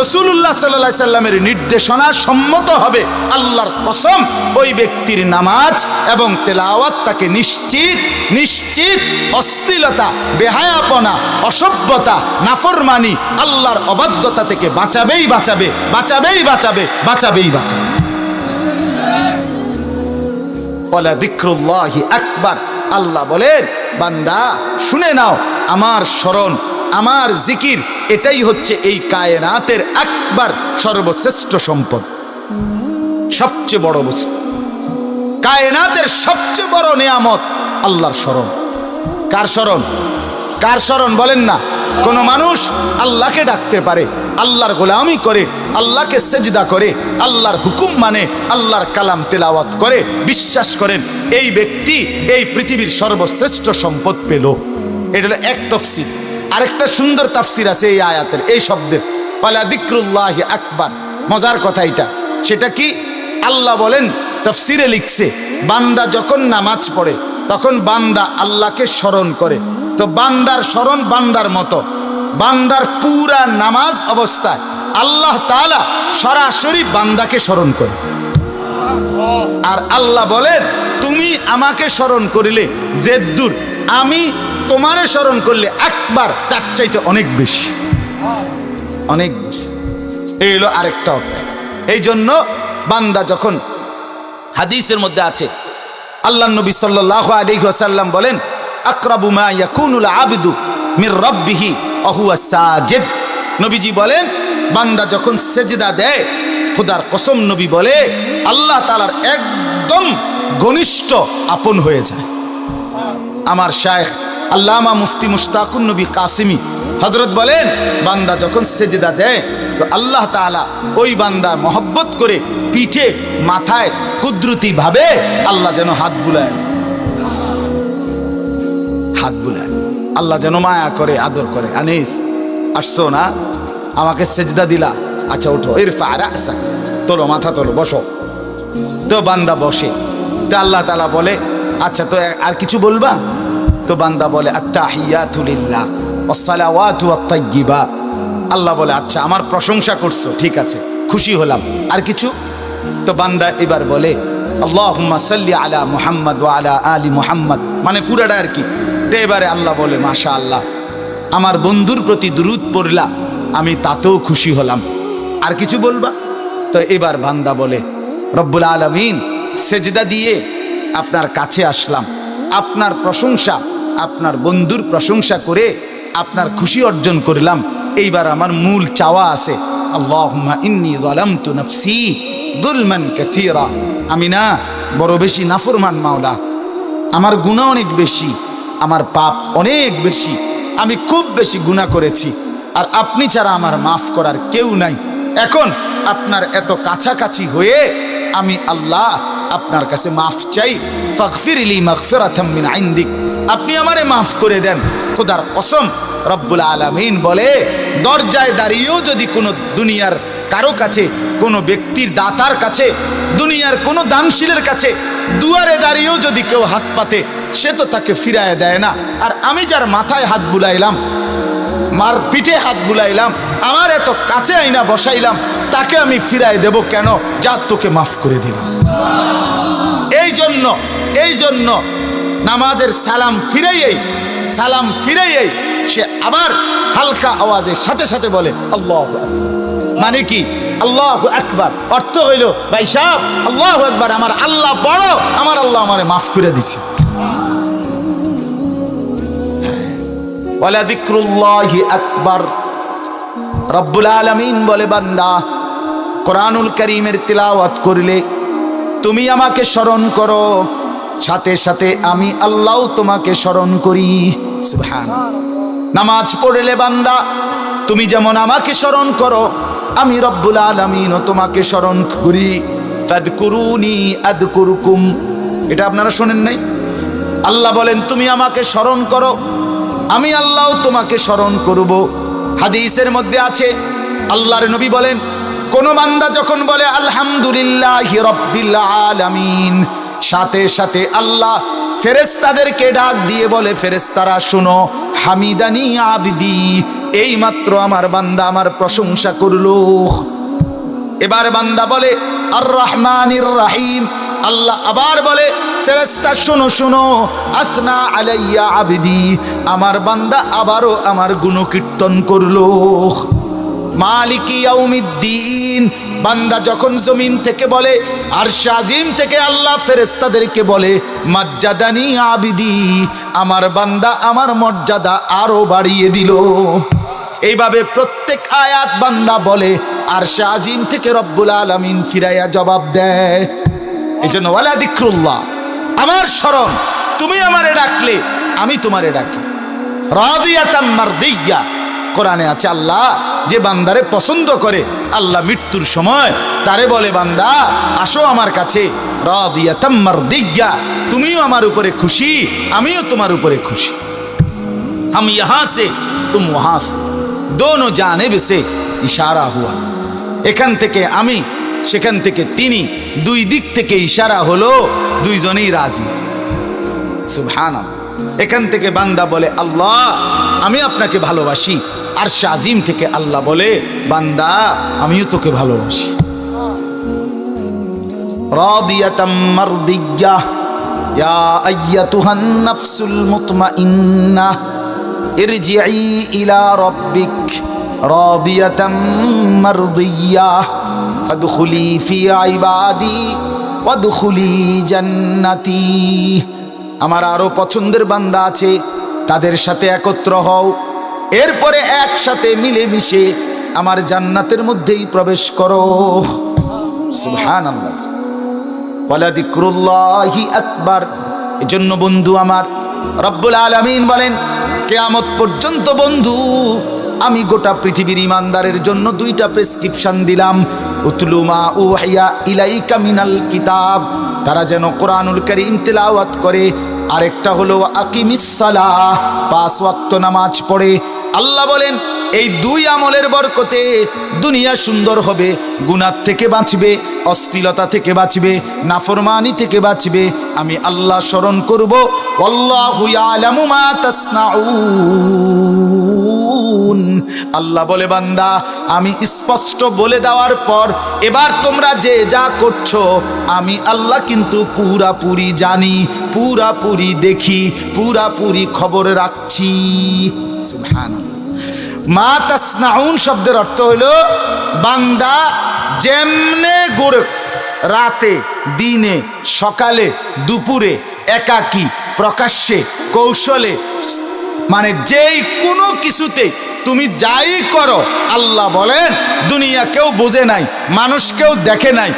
রাসূলুল্লাহ সাল্লাল্লাহু আলাইহি সাল্লামের নির্দেশনা সম্মত হবে, আল্লাহর কসম ওই ব্যক্তির নামাজ এবং তেলাওয়াত তাকে নিশ্চিত নিশ্চিত অশ্লীলতা, বেহায়াপনা, অসভ্যতা, নাফরমানি, আল্লাহর অবাধ্যতা থেকে বাঁচাবেই বাঁচাবে, বাঁচাবেই বাঁচাবে, বাঁচাবেই বাঁচাবে। ওয়ালা যিকরুল্লাহি আকবার। আল্লাহ বলেন, বান্দা শুনে নাও, আমার স্মরণ, আমার জিকির, এটাই হচ্ছে এই কায়নাতের আকবার, সর্বশ্রেষ্ঠ সম্পদ, সবচেয়ে বড় বস্তু। কায়নাতের সবচেয়ে বড় নিয়ামত আল্লাহর স্মরণ। কার স্মরণ? কার স্মরণ বলেন না? কোন মানুষ আল্লাহকে ডাকতে পারে, আল্লাহর গোলামি করে, আল্লাহকে সেজদা করে, আল্লাহর হুকুম মানে, আল্লাহর কালাম তেলাওয়াত করে, বিশ্বাস করেন এই ব্যক্তি এই পৃথিবীর সর্বশ্রেষ্ঠ সম্পদ পেল। এটা হলো এক তাফসীর। আরেকটা সুন্দর তাফসীর আছে এই আয়াতের, এই শব্দের, ওয়ালা যিকরুল্লাহি আকবার। মজার কথা এটা, সেটা কি? আল্লাহ বলেন, তাফসীরে লিখছে, বান্দা যখন নামাজ পড়ে তখন বান্দা আল্লাহকে স্মরণ করে। তো বান্দার স্মরণ বান্দার মতো, বান্দার পুরা নামাজ অবস্থায় আল্লাহ তাআলা সরাসরি বান্দাকে স্মরণ করে। আর আল্লাহ বলেন, তুমি আমাকে স্মরণ করিলে যেদ্দুর আমি তোমারে স্মরণ করলে একবার তার চাইতে অনেক বেশি, অনেক বেশি। এই হলো আরেকটা অর্থ। এই জন্য বান্দা যখন, হাদিসের মধ্যে আছে, আল্লাহ নবী সাল্লাল্লাহু আলাইহি ওয়াসাল্লাম বলেন, আকরাবু মা ইয়াকুনুল আবদু মির রাব্বিহি ওয়া হুয়া সাজিদ। নবীজি বলেন, বান্দা যখন সেজদা দেয়, খোদার কসম নবী বলে, আল্লাহ তাআলার একদম ঘনিষ্ঠ আপন হয়ে যায়। আমার শায়েখ আল্লামা মুফতি মুশতাকুন নবী কাসিমি হযরত বলেন, বান্দা যখন সেজদা দেয় তো আল্লাহ তাআলা ওই বান্দা মহব্বত করে পিঠে মাথায় কুদরতি ভাবে আল্লাহ যেন হাত বুলায়, হাত বুলায়, আল্লাহ যেন মায়া করে, আদর করে। আনিস আসছো না, আমাকে সেজদা দিলা, আচ্ছা ওঠো, ইরফা রাসাক, তোলো মাথা তোলো, বসো। তো বান্দা বসে, তো আল্লাহ তাআলা বলে, আচ্ছা তো আর কিছু বলবা? তো বান্দা বলে, আত্তাহিয়াতু লিল্লাহ ওয়াস সালাওয়াতু ওয়াত তাইয়্যিবাত। আল্লাহ বলে, আচ্ছা আমার প্রশংসা করছো, ঠিক আছে, খুশি হলাম, আর কিছু? তো বান্দা এবার বলে, আল্লাহুম্মা সাল্লি আলা মুহাম্মদ ওয়া আলা আলি মুহাম্মদ, মানে পুরাটা আর কি। তো এবারে আল্লাহ বলে, মাশাআল্লাহ, আমার বন্ধুর প্রতি দুরূদ পড়লা, আমি তাতেও খুশি হলাম, আর কিছু বলবা? তো এবার বান্দা বলে, রব্বুল আলামিন, সেজদা দিয়ে আপনার কাছে আসলাম, আপনার প্রশংসা, আপনার বন্ধুর প্রশংসা করে আপনার খুশি অর্জন করলাম। এইবার আমার মূল চাওয়া আছে, আল্লাহুম্মা ইন্নী যালামতু নাফসি যুলমান কাসীরা। আমি না বড় বেশি নাফরমান মাওলা, আমার গুনাহ অনেক বেশি, আমার পাপ অনেক বেশি, আমি খুব বেশি গুনাহ করেছি, আর আপনি ছাড়া আমার মাফ করার কেউ নাই। এখন আপনার এত কাছাকাছি হয়ে আমি আল্লাহ আপনার কাছে মাফ চাই, ফাগফিরলি মাগফিরাতাম মিন ইনদিক, আপনি আমারে মাফ করে দেন। খোদার কসম রব্বুল আলামিন বলে, দরজায় দাঁড়িয়েও যদি কোনো দুনিয়ার কারো কাছে, কোনো ব্যক্তির দাতার কাছে, দুনিয়ার কোনো দানশীলের কাছে দুয়ারে দাঁড়িয়েও যদি কেউ হাত পাতে, সে তো তাকে ফিরায় দেয় না। আর আমি যার মাথায় হাত বুলাইলাম, মার পিঠে হাত বুলাইলাম, আমার এত কাছে আইনা বসাইলাম, তাকে আমি ফিরাই দেব কেন? যা তোকে মাফ করে দিলাম। এই জন্য নামাজের সালাম ফিরাইয়েই সে আবার হালকা আওয়াজের সাথে সাথে বলে আল্লাহু আকবার। মানে কি? আল্লাহু আকবার অর্থ হইল, ভাই সাহেব আল্লাহু আকবার, আমার আল্লাহ বড়, আমার আল্লাহ আমারে মাফ করে দিছে। ওয়ালা যিকরুল্লাহি আকবার। রব্বুল আলামিন বলে, বান্দা কোরআনুল কারীমের তিলাওয়াত করলে তুমি আমাকে স্মরণ করো, সাথে সাথে আমি আল্লাহ তোমাকে স্মরণ করি। সুবহানাল্লাহ। নামাজ পড়লে বান্দা তুমি যেমন আমাকে স্মরণ করো, আমি রব্বুল আলামিনও তোমাকে স্মরণ করি। ফাদকুরুনি আযকুরকুম। এটা আপনারা শোনেন নাই? আল্লাহ বলেন তুমি আমাকে স্মরণ করো, আমি আল্লাহ তোমাকে স্মরণ করব। হাদিসের মধ্যে আছে, আল্লাহর নবী বলেন, কোন বান্দা যখন বলে আলহামদুলিল্লাহি রাব্বিল আলামিন, সাথে সাথে আল্লাহ ফেরেশতাদেরকে ডাক দিয়ে বলে, ফেরেশতারা শুনো, হামিদানি আবদি, এই মাত্র আমার বান্দা আমার প্রশংসা করলো। এবার বান্দা বলে আর রহমানির রহিম, আল্লাহ আবার বলে ফেরেশতা শুনো শুনো, আসনা আলাইয়া আবদি, আমার বান্দা আবারও আমার গুণকীর্তন করলো। মালিকি ইয়াউমিদ্দিন, বান্দা যখন জমিন থেকে বলে, আরশ আজিম থেকে আল্লাহ ফেরেশতাদেরকে বলে মাজ্জাদানি আবিদি, আমার বান্দা আমার মর্যাদা আরো বাড়িয়ে দিল। এইভাবে প্রত্যেক আয়াত বান্দা বলে, আরশ আজিম থেকে রব্বুল আলামিন ফিরাইয়া জবাব দেয়। এই জন্য ওয়ালা যিকরুল্লাহ, আমার স্মরণ, তুমি আমারে ডাকলে আমি তোমারে ডাকি। রাদিয়াতাম মারদিয়া, কোরআনে আছে আল্লাহ যে বান্দারে পছন্দ করে, আল্লাহ মৃত্যুর সময় তারে বলে, বান্দা আসো আমার কাছে, রাদিয়াতাম মারদিয়া, তুমিও আমার উপরে খুশি, আমিও তোমার উপরে খুশি। हम यहां से तुम वहां से, दोनों जानिब से इशारा हुआ। এখান থেকে আমি, সেখান থেকে তিনি, দুই দিক থেকে ইশারা হলো, দুইজনেই রাজি। সুবহানাল্লাহ। এখান থেকে বান্দা বলে আল্লাহ আমি আপনাকে ভালোবাসি, আরশ আজিম থেকে আল্লাহ বলে বান্দা আমিও তোকে ভালোবাসি। রাদিয়াতাম মারদিয়া, ইয়া আইয়াতুহান নাফসুল মুতমাইন্নাহ ইরজিই ইলা রাব্বিক রাদিয়াতাম মারদিয়া ফাদখুলি ফি ইবাদি ওয়াদখুলি জান্নাতি। আমার আরো পছন্দের বান্দা আছে, তাদের সাথে একত্র হও, এরপরে একসাথে মিলেমিশে আমার জান্নাতের মধ্যেই প্রবেশ করো। সুবহানাল্লাহ। ওয়ালা যিকরুল্লাহি আকবার। এজন্য বন্ধু আমার, রব্বুল আলামিন বলেন কিয়ামত পর্যন্ত বন্ধু আমি গোটা পৃথিবীর ইমানদারের জন্য দুইটা প্রেসক্রিপশন দিলাম। উতলু মা উহিয়া ইলাইকা মিনাল কিতাব, তারা যেন কোরআনুল কারীম তিলাওয়াত করে। আরেকটা হলো আকিমিস সালাহ, 5 ওয়াক্ত নামাজ পড়ে। আল্লাহ বলেন এই দুই আমলের বরকতে দুনিয়া সুন্দর হবে, গুনাহ থেকে বাঁচবে, অশ্লীলতা থেকে বাঁচবে, নাফরমানি থেকে বাঁচবে। আমি আল্লাহ স্মরণ করব, আল্লাহু ইয়ালামু মা তাসনাউন। আল্লাহ বলে বান্দা আমি স্পষ্ট বলে দেওয়ার পর এবার তোমরা যে যা করছো আমি আল্লাহ কিন্তু পুরাপুরি জানি, পুরাপুরি দেখি, পুরাপুরি খবর রাখছি। সুবহানাল্লাহ। মা তাসনাউন শব্দের অর্থ হলো বান্দা যেমনে গড়ে, রাতে, দিনে, সকালে, দুপুরে, একাকী, প্রকাশ্যে, কৌশলে, মানে যেই কোনো কিছুতে তুমি যাই করো, আল্লাহ বলেন দুনিয়া কেউ বোঝে নাই, মানুষ কেউ দেখে নাই,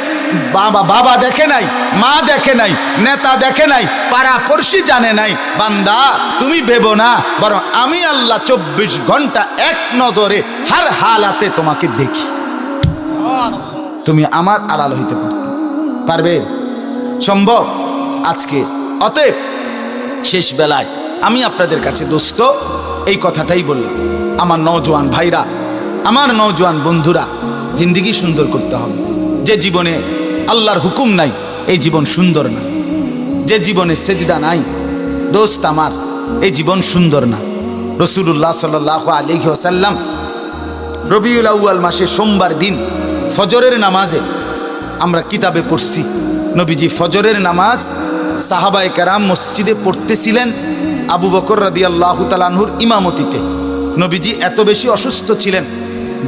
বাবা দেখে নাই, মা দেখে নাই, নেতা দেখে নাই, পাড়াপড়শি জানে নাই। বান্দা তুমি ভেবো না, বরং আমি আল্লাহ 24 ঘন্টা এক নজরে হার হালাতে তোমাকে দেখি। তুমি আমার আড়াল হইতে পারবে? সম্ভব? আজকে অতএব শেষ বেলায় আমি আপনাদের কাছে দোস্ত এই কথাটাই বললাম, আমার নওজোয়ান ভাইরা, আমার নওজোয়ান বন্ধুরা, জিন্দেগি সুন্দর করতে হবে। যে জীবনে আল্লাহর হুকুম নাই এই জীবন সুন্দর না, যে জীবনে সেজদা নাই দোস্ত আমার এই জীবন সুন্দর না। রাসূলুল্লাহ সাল্লাল্লাহু আলাইহি ওয়াসাল্লাম রবিউল আউয়াল মাসে সোমবার দিন ফজরের নামাজে আমরা কিতাবে পড়ছি, নবীজি ফজরের নামাজ সাহাবায়ে কেরাম মসজিদে পড়তেছিলেন আবু বকর রাদিয়াল্লাহু তাআলা আনহুর ইমামতিতে। নবীজি এত বেশি অসুস্থ ছিলেন,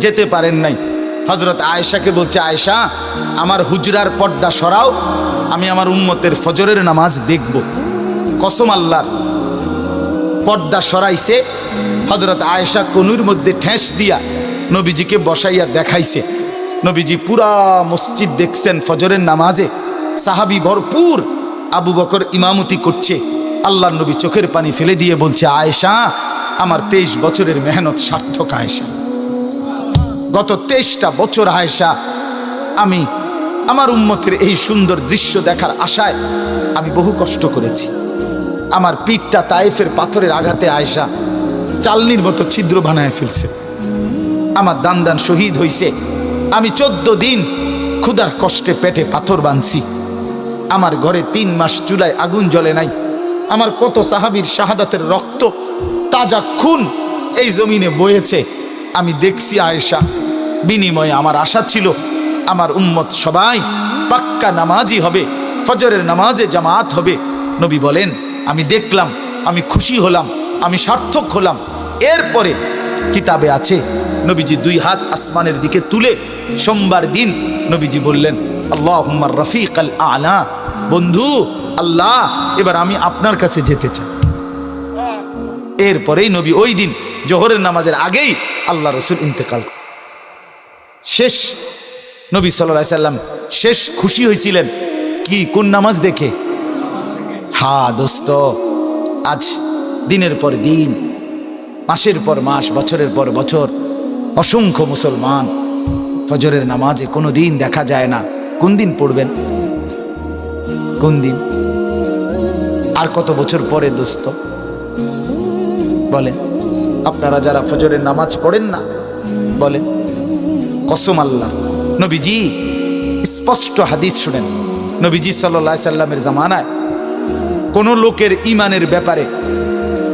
যেতে পারেন নাই। হযরত আয়েশাকে বলছে, আয়েশা আমার হুজরার পর্দা সরাও, আমি আমার উম্মতের ফজরের নামাজ দেখব। কসম আল্লাহর, পর্দা সরাইছে। হযরত আয়েশা কনুর মধ্যে ঠেস দিয়া নবীজিকে বসাইয়া দেখাইছে। নবীজি পুরা মসজিদ দেখছেন ফজরের নামাজে, সাহাবী ভরপুর, আবু বকর ইমামতি করছে। আল্লাহর নবী চোখের পানি ফেলে দিয়ে বলছে, আয়েশা আমার 23 বছরের মেহনত সার্থক। আয়েশা গত 23টা বছর আয়েশা আমি আমার উম্মতের এই সুন্দর দৃশ্য দেখার আশায় আমি বহু কষ্ট করেছি। আমার পিঠটা তায়েফের পাথরের আঘাতে আয়েশা চালনির মতো ছিদ্র বানায় ফেলছে। আমার দান দান শহীদ হইছে। আমি 14 দিন ক্ষুধার কষ্টে পেটে পাথর বাঁধছি। আমার ঘরে 3 মাস চুলায় আগুন জ্বলে নাই। আমার কত সাহাবীর শাহাদাতের রক্ত, তাজা খুন এই জমিনে বয়েছে, আমি দেখছি আয়েশা। বিনিময়ে আমার আশা ছিল আমার উম্মত সবাই পাক্কা নামাজি হবে, ফজরের নামাজে জামাত হবে। নবী বলেন, আমি দেখলাম, আমি খুশি হলাম, আমি সার্থক হলাম। এরপরে কিতাবে আছে নবীজি 2 হাত আসমানের দিকে তুলে সোমবার দিন নবীজি বললেন, আল্লাহুম্মা রফিকাল আলা, বন্ধু আল্লাহ এবার আমি আপনার কাছে যেতে চাই। এরপরেই নবী ওই দিন জোহরের নামাজের আগেই আল্লাহ রসুল ইন্তেকাল। শেষ নবী সাল্লাল্লাহু আলাইহি সাল্লাম শেষ খুশি হয়েছিলেন কি, কোন নামাজ দেখে? হ্যাঁ দোস্ত, আজ দিনের পর দিন, মাসের পর মাস, বছরের পর বছর অসংখ্য মুসলমান ফজরের নামাজে কোনো দিন দেখা যায় না। কোন দিন পড়বেন? কোন দিন? আর কত বছর পরে দোস্ত বলেন? আপনারা যারা ফজরের নামাজ পড়েন না বলেন, কসম আল্লাহ, নবীজি স্পষ্ট হাদিস শুনেন। নবীজি সাল্লাল্লাহু আলাইহি সাল্লামের জামানায় কোন লোকের ইমানের ব্যাপারে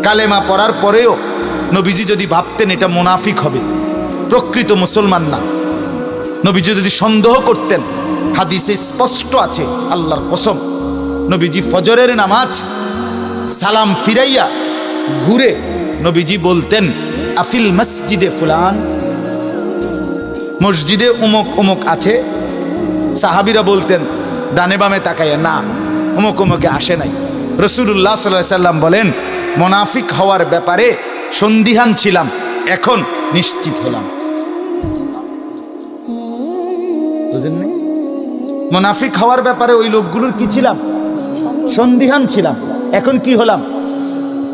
কালেমা পড়ার পরেও নবীজি যদি ভাবতেন এটা মুনাফিক হবে, প্রকৃত মুসলমান না, নবীজি যদি সন্দেহ করতেন, হাদিসে স্পষ্ট আছে, আল্লাহর কসম, নবীজি ফজরের নামাজ সালাম ফিরাইয়া ঘুরে নবীজি বলতেন, আফিল মসজিদে ফুলান, মসজিদে অমুক অমুক আছে। সাহাবীরা বলতেন ডানে বামে তাকাইয়া, না অমুক অমুকে আসে নাই। রাসূলুল্লাহ সাল্লাল্লাহু আলাইহি সাল্লাম বলেন, মুনাফিক হওয়ার ব্যাপারে সন্দিহান ছিলাম, এখন নিশ্চিত হলাম। বুঝেননি? মুনাফিক হওয়ার ব্যাপারে ওই লোকগুলোর কি ছিলাম? সন্দিহান ছিলাম, এখন কি হলাম?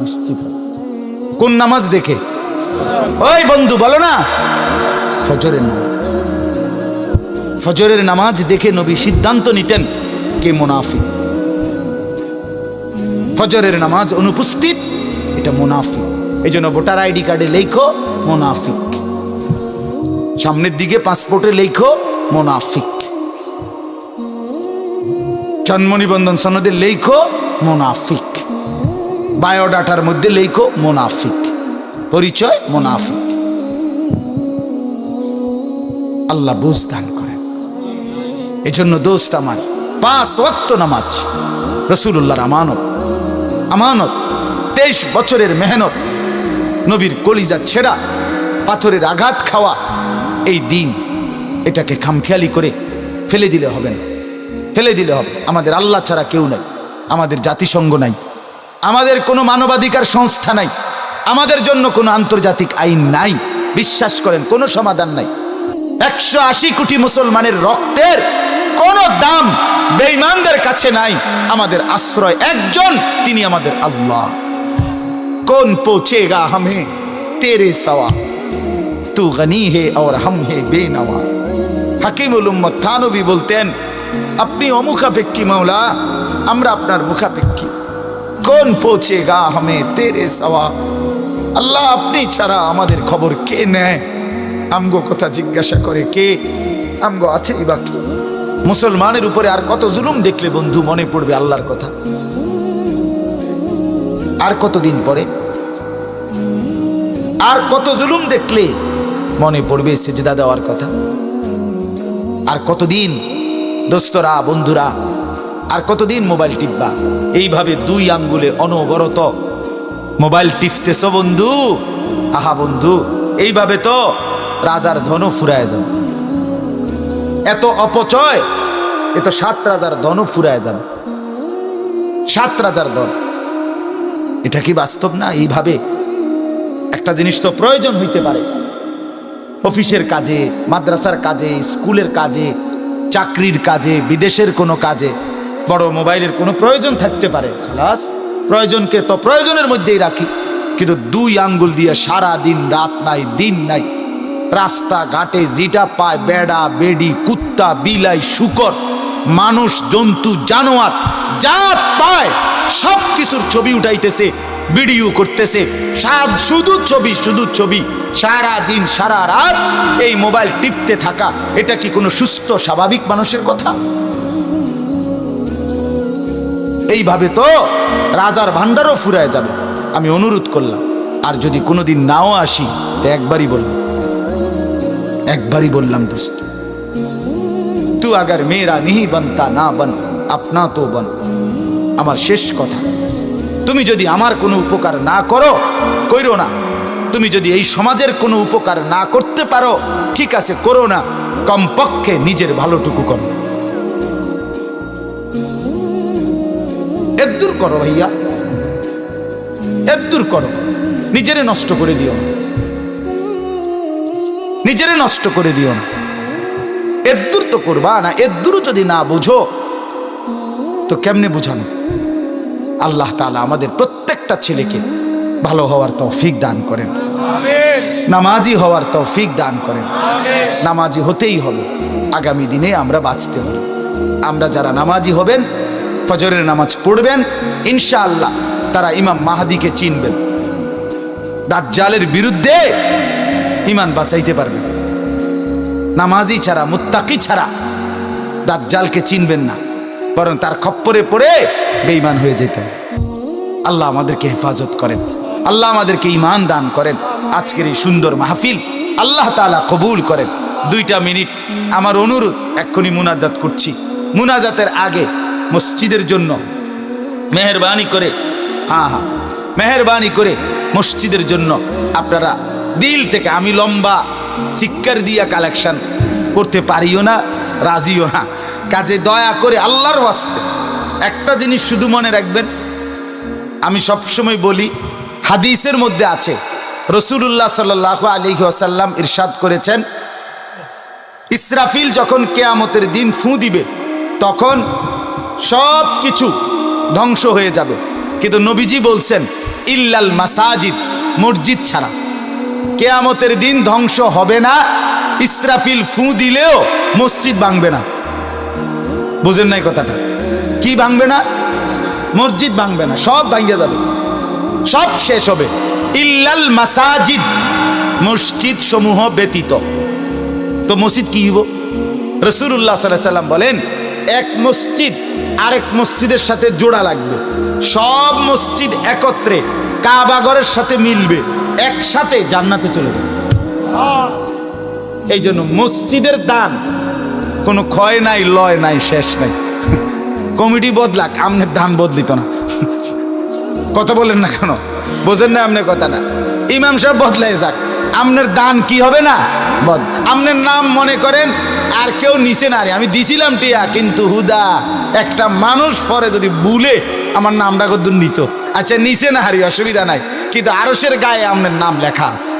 নিশ্চিত হলাম। কোন নামাজ দেখে? ওই বন্ধু বলো না, ফজরের নামাজ। ফজরের নামাজ দেখে নবী সিদ্ধান্ত নিতেন কে মুনাফিক। ফজরের নামাজ অনুপস্থিত, এটা মুনাফিক। এই জন্য ভোটার আইডি কার্ডে লেখো মুনাফিক, সামনের দিকে পাসপোর্টে লেখো মুনাফিক, জন্ম নিবন্ধন সনদে লেখো মুনাফিক, বায়োডাটার মধ্যে লেখো মুনাফিক, পরিচয় মুনাফিক। আল্লাহ বুঝ দান করেন। এই জন্য দোস্ত আমার, 5 ওয়াক্ত নামাজ রাসূলুল্লাহর আমানত, আমানত 23 বছরের মেহনত, নবীর কলিজা ছেঁড়া, পাথরের আঘাত খাওয়া এই দিন, এটাকে খামখেয়ালি করে ফেলে দিলে হবে না, ফেলে দিলে হবে। আমাদের আল্লাহ ছাড়া কেউ নাই, আমাদের জাতিসংঘ নাই, আমাদের কোনো মানবাধিকার সংস্থা নাই, আমাদের জন্য কোনো আন্তর্জাতিক আইন নাই। বিশ্বাস করেন কোনো সমাধান নাই। 180 কোটি মুসলমানের রক্তের কোনো দাম বেঈমানদের কাছে নাই। আমাদের আশ্রয় একজন, তিনি আমাদের আল্লাহ। কোন পৌঁছেগা হামে তেরে সওয়া, তু গনি হে और हम है बेनवा। হাকিমুল উম্মত থানবী বলতেন, আপনি অমুখাপেক্ষী মাওলা, আমরা আপনার মুখাপেক্ষী। কোন পৌঁছেগা হামে তেরে সওয়া, আল্লাহ আপনি ছাড়া আমাদের খবর কে নেয়? আমগো কথা জিজ্ঞাসা করে কে? আমগো আছে বাকি। মুসলমানের উপরে আর কত জুলুম দেখলে বন্ধু মনে পড়বে আল্লাহর কথা। আর কতদিন পরে আর কত জুলুম দেখলে মনে পড়বে সেজদা দেওয়ার কথা। আর কতদিন দোস্তরা বন্ধুরা, আর কতদিন মোবাইল টিপবা? এইভাবে দুই আঙ্গুলে অনবরত মোবাইল টিপতেছ বন্ধু। আহা বন্ধু, এইভাবে তো রাজার ধনও ফুরায় যাবে। এত অপচয়, এ তো 7 রাজার ধনও ফুরায় যাবে। 7 রাজার ধন, এটা কি বাস্তব না? এইভাবে একটা জিনিস তো প্রয়োজন হইতে পারে, অফিসের কাজে, মাদ্রাসার কাজে, স্কুলের কাজে, চাকরির কাজে, বিদেশের কোনো কাজে বড় মোবাইলের কোনো প্রয়োজন থাকতে পারে। খালাস, প্রয়োজনকে তো প্রয়োজনের মধ্যেই রাখি। কিন্তু 2 আঙ্গুল দিয়ে সারা দিন, রাত নাই দিন নাই, রাস্তাঘাটে যেটা পায়, বেড়া বেডি, কুত্তা বিলাই, শুকর, মানুষ, জন্তু, জানোয়ার যা পায় সব কিছুর ছবি উঠাইতেছে, ভিডিও করতেছে। শুধু ছবি, শুধু ছবি, সারা দিন সারা রাত এই মোবাইল টিপতে থাকা, এটা কি কোনো সুস্থ স্বাভাবিক মানুষের কথা? এইভাবে তো রাজার ভান্ডারও ফুরায় যাবে। আমি অনুরোধ করলাম, আর যদি কোনোদিন নাও আসি তো একবারই বললাম দোস্ত, তু আগার মেরা নিহি বনতা না বন, আপনা তো বন। আমার শেষ কথা, তুমি যদি আমার কোনো উপকার না করো, কইরো না। তুমি যদি এই সমাজের কোনো উপকার না করতে পারো, ঠিক আছে, করো না, কমপক্ষে নিজের ভালোটুকু করো। এদ্দুর করো ভাইয়া, এদ্দুর করো, নিজেরে নষ্ট করে দিও না, নিজেরে নষ্ট করে দিও না। এদ্দুর তো করবা না, এদ্দুরও যদি না বুঝো তো কেমনে বুঝানো? আল্লাহ তাআলা আমাদের প্রত্যেকটা ছেলেকে ভালো হওয়ার তৌফিক দান করেন, নামাজি হওয়ার তৌফিক দান করেন। নামাজি হতেই হবে, আগামী দিনে আমরা বাঁচতে হবে। আমরা যারা নামাজি হবেন, ফজরের নামাজ পড়বেন, ইনশাআল্লাহ তারা ইমাম মাহদিকে চিনবেন। দাজ্জালের বিরুদ্ধে ইমান বাঁচাইতে পারবেন। নামাজি ছাড়া, মুত্তাকি ছাড়া দাজ্জালকে চিনবেন না, বরং তার খপ্পরে পড়ে বেঈমান হয়ে যেতেন। আল্লাহ আমাদেরকে হেফাজত করেন, আল্লাহ আমাদেরকে ঈমান দান করেন। আজকের এই সুন্দর মাহফিল আল্লাহ তাআলা কবুল করেন। 2টা মিনিট আমার অনুরোধ, এক্ষুনি মুনাজাত করছি। মুনাজাতের আগে মসজিদের জন্য মেহেরবানি করে, মেহেরবানি করে মসজিদের জন্য আপনারা দিল থেকে, আমি লম্বা সিক্কার দিয়া কালেকশন করতে পারিও না, রাজিও না, কাজে দয়া করে আল্লাহর ওয়াস্তে একটা জিনিস শুধু মনে রাখবেন। আমি সবসময় বলি, হাদিসের মধ্যে আছে, রাসূলুল্লাহ সাল্লাল্লাহু আলাইহি ওয়াসাল্লাম ইরশাদ করেছেন, ইসরাফিল যখন কিয়ামতের দিন ফু দিবে তখন সব কিছু ধ্বংস হয়ে যাবে, কিন্তু নবীজি বলছেন ইল্লাল মাসাজিদ, মসজিদ ছাড়া। কিয়ামতের দিন ধ্বংস হবে না, ইসরাফিল ফু দিলেও মসজিদ ভাঙবে না। বুঝেন নাই কথাটা? কি ভাঙবে না? মসজিদ ভাঙবে না, সব ভাঙে যাবে, সব শেষ হবে। ইল্লাল মাসাজিদ, মসজিদ সমূহ ব্যতীত। তো মসজিদ কি হইব? রাসূলুল্লাহ সাল্লাল্লাহু আলাইহি ওয়াসাল্লাম বলেন, এক মসজিদ আরেক মসজিদের সাথে জোড়া লাগবে, সব মসজিদ একত্রে কাবাঘরের সাথে মিলবে, একসাথে জান্নাতে চলে যাবে। এই জন্য মসজিদের দান কোনো ক্ষয় নাই, লয় নাই, শেষ নাই। কমিটি বদলাক, আমনের দান বদলিত না। কথা বলেন না কেন? বোঝেন না আমনের কথাটা? ইমাম সাহেব বদলাই যাক, আমনের দান কি হবে না? আমনের নাম মনে করেন আর কেউ নিচে না রে, আমি দিছিলাম টিয়া, কিন্তু হুদা একটা মানুষ পরে যদি ভুলে আমার নামটা কদ্দুর নিত, আচ্ছা নিচে না হারি, অসুবিধা নাই, কিন্তু আরশের গায়ে আমনের নাম লেখা আছে।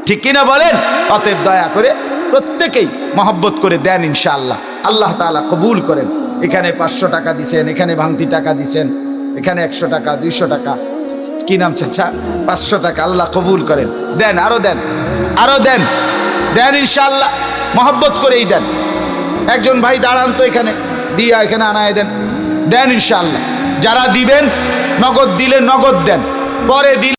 ঠিক কিনা বলেন? অতএব দয়া করে প্রত্যেকেই মহব্বত করে দেন, ইনশাআল্লাহ আল্লাহ তাআলা কবুল করেন। এখানে 500 টাকা দিছেন, এখানে ভাঙতি টাকা দিছেন, এখানে 100 টাকা, 200 টাকা, কি নাম চাচা? 500 টাকা, আল্লাহ কবুল করেন। দেন, আরো দেন, আরো দেন, দেন ইনশাআল্লাহ, মহব্বত করেই দেন। একজন ভাই দাঁড়ান তো এখানে, দিয়া এখানে আনায় দেন, দেন ইনশাআল্লাহ। যারা দিবেন, নগদ দিলে নগদ দেন, পরে দিলে